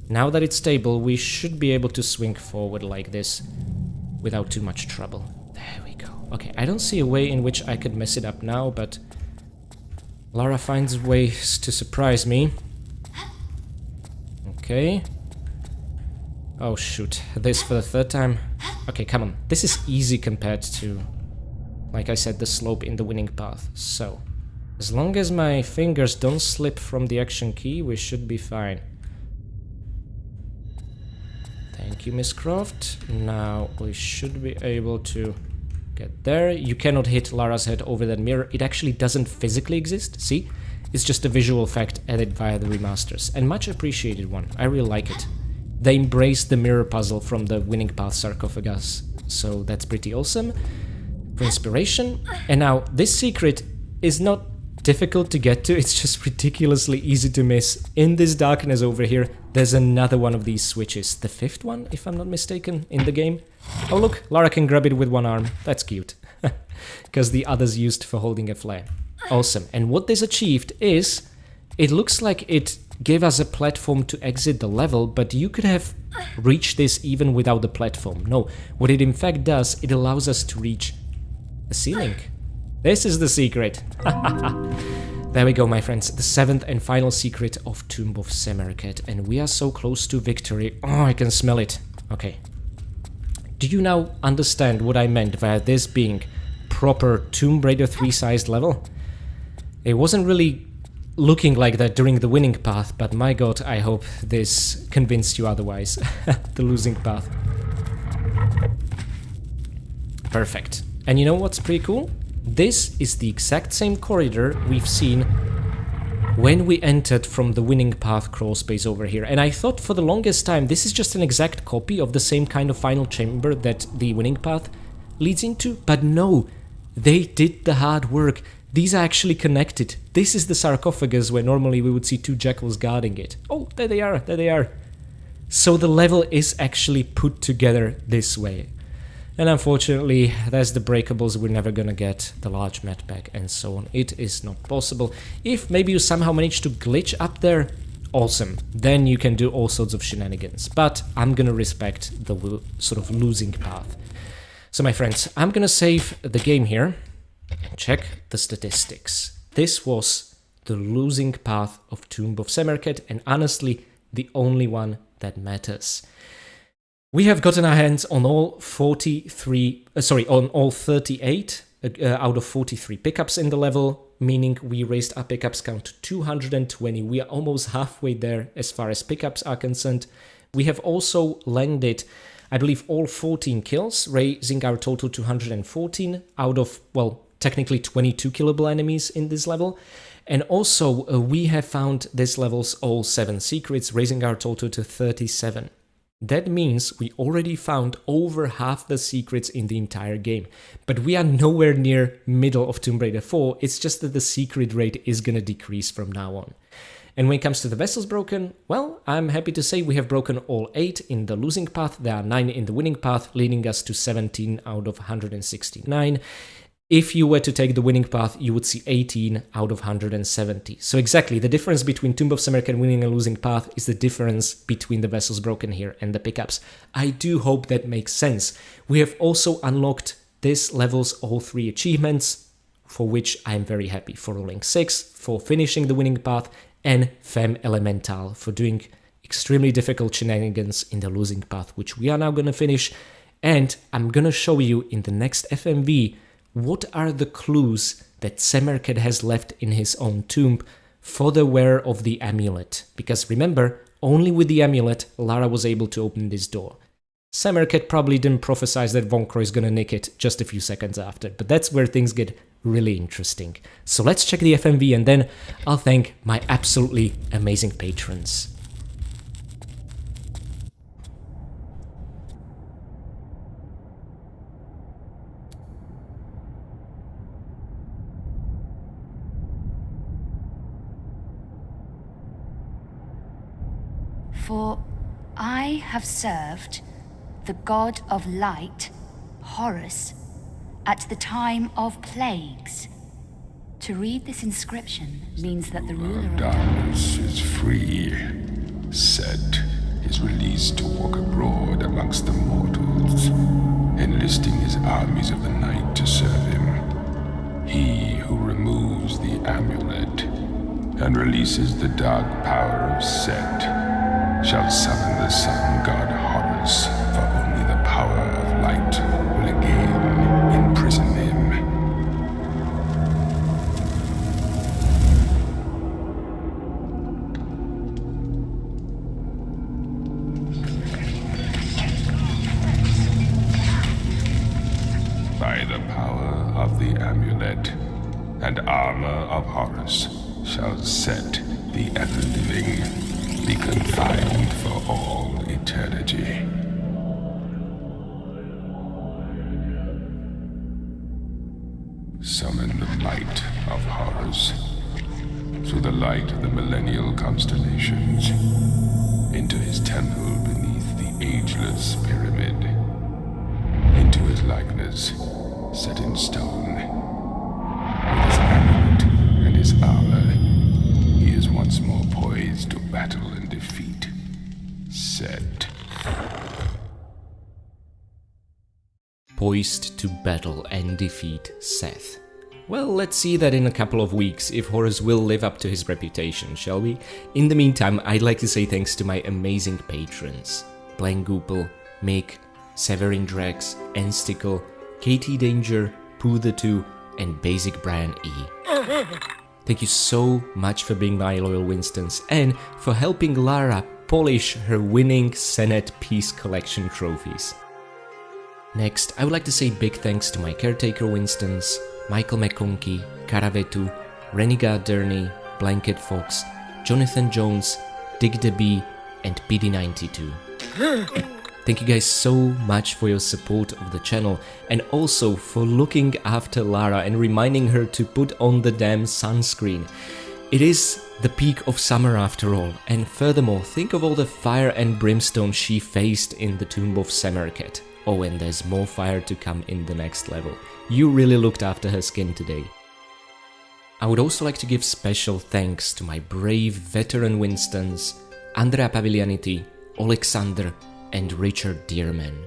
Now that it's stable, we should be able to swing forward like this without too much trouble. There we go. Okay, I don't see a way in which I could mess it up now, but Lara finds ways to surprise me. Okay. Oh shoot, this for the 3rd time. Okay, come on. This is easy compared to, like I said, the slope in the winning path. So, as long as my fingers don't slip from the action key, we should be fine. Thank you, Miss Croft. Now we should be able to get there. You cannot hit Lara's head over that mirror. It actually doesn't physically exist, see? It's just a visual effect added via the remasters, and much appreciated one. I really like it. They embraced the mirror puzzle from the winning path sarcophagus, so that's pretty awesome. For inspiration. And now, this secret is not difficult to get to, it's just ridiculously easy to miss. In this darkness over here, there's another one of these switches. The 5th one, if I'm not mistaken, in the game. Oh look, Lara can grab it with one arm. That's cute. Because the other's used for holding a flare. Awesome. And what this achieved is, it looks like it gave us a platform to exit the level, but you could have reached this even without the platform. No, what it in fact does, it allows us to reach the ceiling. This is the secret. There we go, my friends, the 7th and final secret of Tomb of Semerkhet, and we are so close to victory. Oh, I can smell it. Okay. Do you now understand what I meant by this being proper Tomb Raider 3 sized level? It wasn't really looking like that during the winning path, but my god, I hope this convinced you otherwise. The losing path. Perfect. And you know what's pretty cool? This is the exact same corridor we've seen when we entered from the winning path crawl space over here. And I thought for the longest time this is just an exact copy of the same kind of final chamber that the winning path leads into, but no, they did the hard work. These are actually connected. This is the sarcophagus where normally we would see 2 jackals guarding it. Oh, there they are, there they are. So the level is actually put together this way. And unfortunately, there's the breakables, we're never gonna get the large med pack and so on. It is not possible. If maybe you somehow manage to glitch up there, awesome. Then you can do all sorts of shenanigans. But I'm gonna respect the sort of losing path. So my friends, I'm gonna save the game here and check the statistics. This was the losing path of Tomb of Semerkhet, and honestly, the only one that matters. We have gotten our hands on all 38 out of 43 pickups in the level, meaning we raised our pickups count to 220. We are almost halfway there as far as pickups are concerned. We have also landed, I believe, all 14 kills, raising our total to 114 out of, well, technically 22 killable enemies in this level. And also, we have found this level's all 7 secrets, raising our total to 37. That means we already found over half the secrets in the entire game. But we are nowhere near middle of Tomb Raider 4, it's just that the secret rate is gonna decrease from now on. And when it comes to the vessels broken, well, I'm happy to say we have broken all 8 in the losing path, there are 9 in the winning path, leading us to 17 out of 169. If you were to take the winning path, you would see 18 out of 170. So exactly, the difference between Tomb of Semerkhet winning and losing path is the difference between the vessels broken here and the pickups. I do hope that makes sense. We have also unlocked this level's all 3 achievements, for which I'm very happy. For rolling 6, for finishing the winning path, and Femme Elementale for doing extremely difficult shenanigans in the losing path, which we are now going to finish. And I'm going to show you in the next FMV what are the clues that Semerkhet has left in his own tomb for the wearer of the amulet. Because remember, only with the amulet Lara was able to open this door. Semerkhet probably didn't prophesize that Von Croy is gonna nick it just a few seconds after, but that's where things get really interesting. So let's check the FMV and then I'll thank my absolutely amazing patrons. For I have served the god of light, Horus, at the time of plagues. To read this inscription means that the ruler of darkness is free. Set is released to walk abroad amongst the mortals, enlisting his armies of the night to serve him. He who removes the amulet and releases the dark power of Set shall summon the sun god Horus, for only the power of light will again imprison him. By the power of the amulet and armor of Horus shall Set, the ever-living, be confined for all eternity. Summon the might of Horus through the light of the millennial constellations into his temple beneath the ageless pyramid, into his likeness set in stone. With his amulet and his armor, he is once more poised to battle and defeat Set. Poised to battle and defeat Seth. Well, let's see that in a couple of weeks if Horus will live up to his reputation, shall we? In the meantime, I'd like to say thanks to my amazing patrons: Blaine Goopel, Mick, Severin Drex, Enstickle, Katie Danger, Pooh the 2, and Basic Brian E. Thank you so much for being my loyal Winstons and for helping Lara polish her winning Senet Peace Collection trophies. Next, I would like to say big thanks to my caretaker Winstons, Michael McConkie, Karavetu, Renegade Durney, Blanket Fox, Jonathan Jones, Dig the Bee, and PD92. Thank you guys so much for your support of the channel and also for looking after Lara and reminding her to put on the damn sunscreen. It is the peak of summer after all, and furthermore, think of all the fire and brimstone she faced in the Tomb of Semerkhet. Oh, and there's more fire to come in the next level. You really looked after her skin today. I would also like to give special thanks to my brave veteran Winstons, Andrea Paviglianiti, Alexander, and Richard Dearman.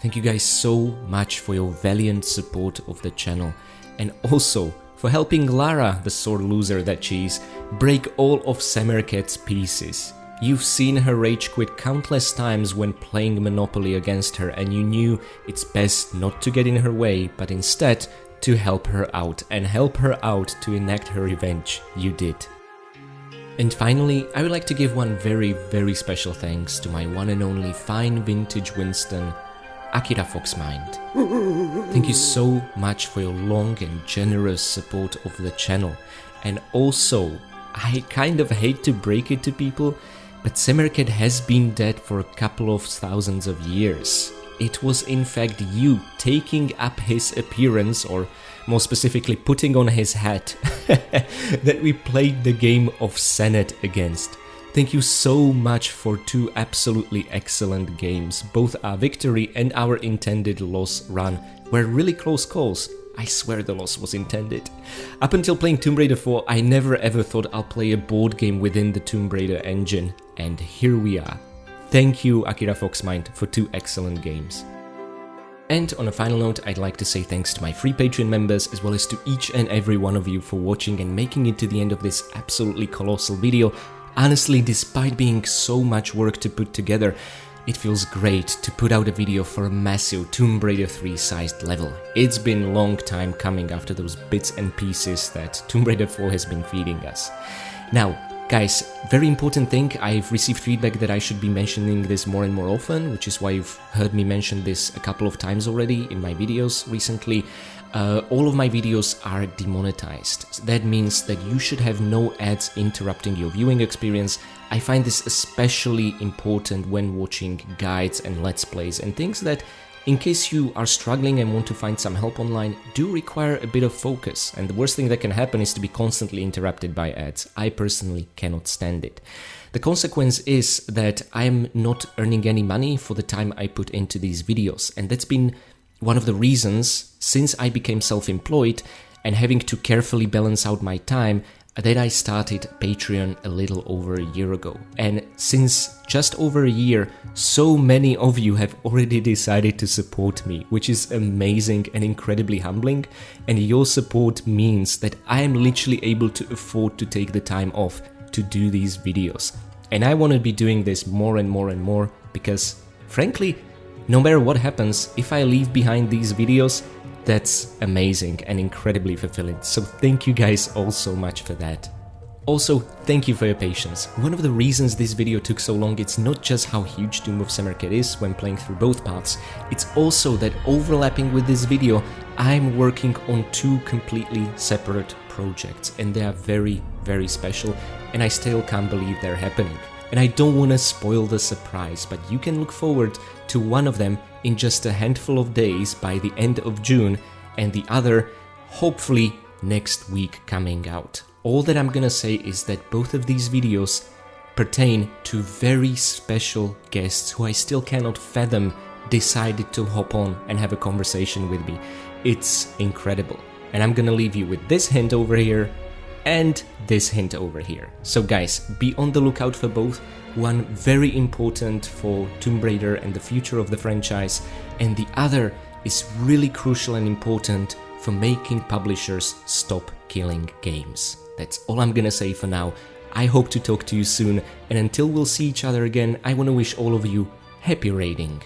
Thank you guys so much for your valiant support of the channel and also for helping Lara, the sore loser that she is, break all of Semerkhet's pieces. You've seen her rage quit countless times when playing Monopoly against her and you knew it's best not to get in her way but instead to help her out and help her out to enact her revenge. You did. And finally, I would like to give one very special thanks to my one and only fine vintage Winston, Akira Foxmind. Thank you so much for your long and generous support of the channel. And also, I kind of hate to break it to people, but Semerkhet has been dead for a couple of thousands of years. It was in fact you taking up his appearance, or more specifically putting on his hat, that we played the game of Senet against. Thank you so much for 2 absolutely excellent games. Both our victory and our intended loss run were really close calls. I swear the loss was intended. Up until playing Tomb Raider 4, I never ever thought I'll play a board game within the Tomb Raider engine, and here we are. Thank you, Akira Foxmind, for 2 excellent games. And on a final note, I'd like to say thanks to my free Patreon members as well as to each and every one of you for watching and making it to the end of this absolutely colossal video. Honestly, despite being so much work to put together, it feels great to put out a video for a massive Tomb Raider 3 sized level. It's been a long time coming after those bits and pieces that Tomb Raider 4 has been feeding us. Now, guys, very important thing, I've received feedback that I should be mentioning this more and more often, which is why you've heard me mention this a couple of times already in my videos recently. All of my videos are demonetized. That means that you should have no ads interrupting your viewing experience. I find this especially important when watching guides and let's plays and things that, in case you are struggling and want to find some help online, do require a bit of focus, and the worst thing that can happen is to be constantly interrupted by ads. I personally cannot stand it. The consequence is that I am not earning any money for the time I put into these videos, and that's been one of the reasons, since I became self-employed and having to carefully balance out my time, that I started Patreon a little over a year ago. And since just over a year, so many of you have already decided to support me, which is amazing and incredibly humbling. And your support means that I am literally able to afford to take the time off to do these videos. And I want to be doing this more and more and more because, frankly, no matter what happens, if I leave behind these videos, that's amazing and incredibly fulfilling. So thank you guys all so much for that. Also, thank you for your patience. One of the reasons this video took so long, it's not just how huge Tomb of Semerkhet is when playing through both paths, it's also that overlapping with this video, I'm working on 2 completely separate projects, and they are very special, and I still can't believe they're happening. And I don't want to spoil the surprise, but you can look forward to one of them in just a handful of days by the end of June, and the other hopefully next week coming out. All that I'm gonna say is that both of these videos pertain to very special guests who I still cannot fathom decided to hop on and have a conversation with me. It's incredible. And I'm gonna leave you with this hint over here and this hint over here. So guys, be on the lookout for both. One very important for Tomb Raider and the future of the franchise, and the other is really crucial and important for making publishers stop killing games. That's all I'm gonna say for now. I hope to talk to you soon, and until we'll see each other again, I wanna wish all of you happy raiding.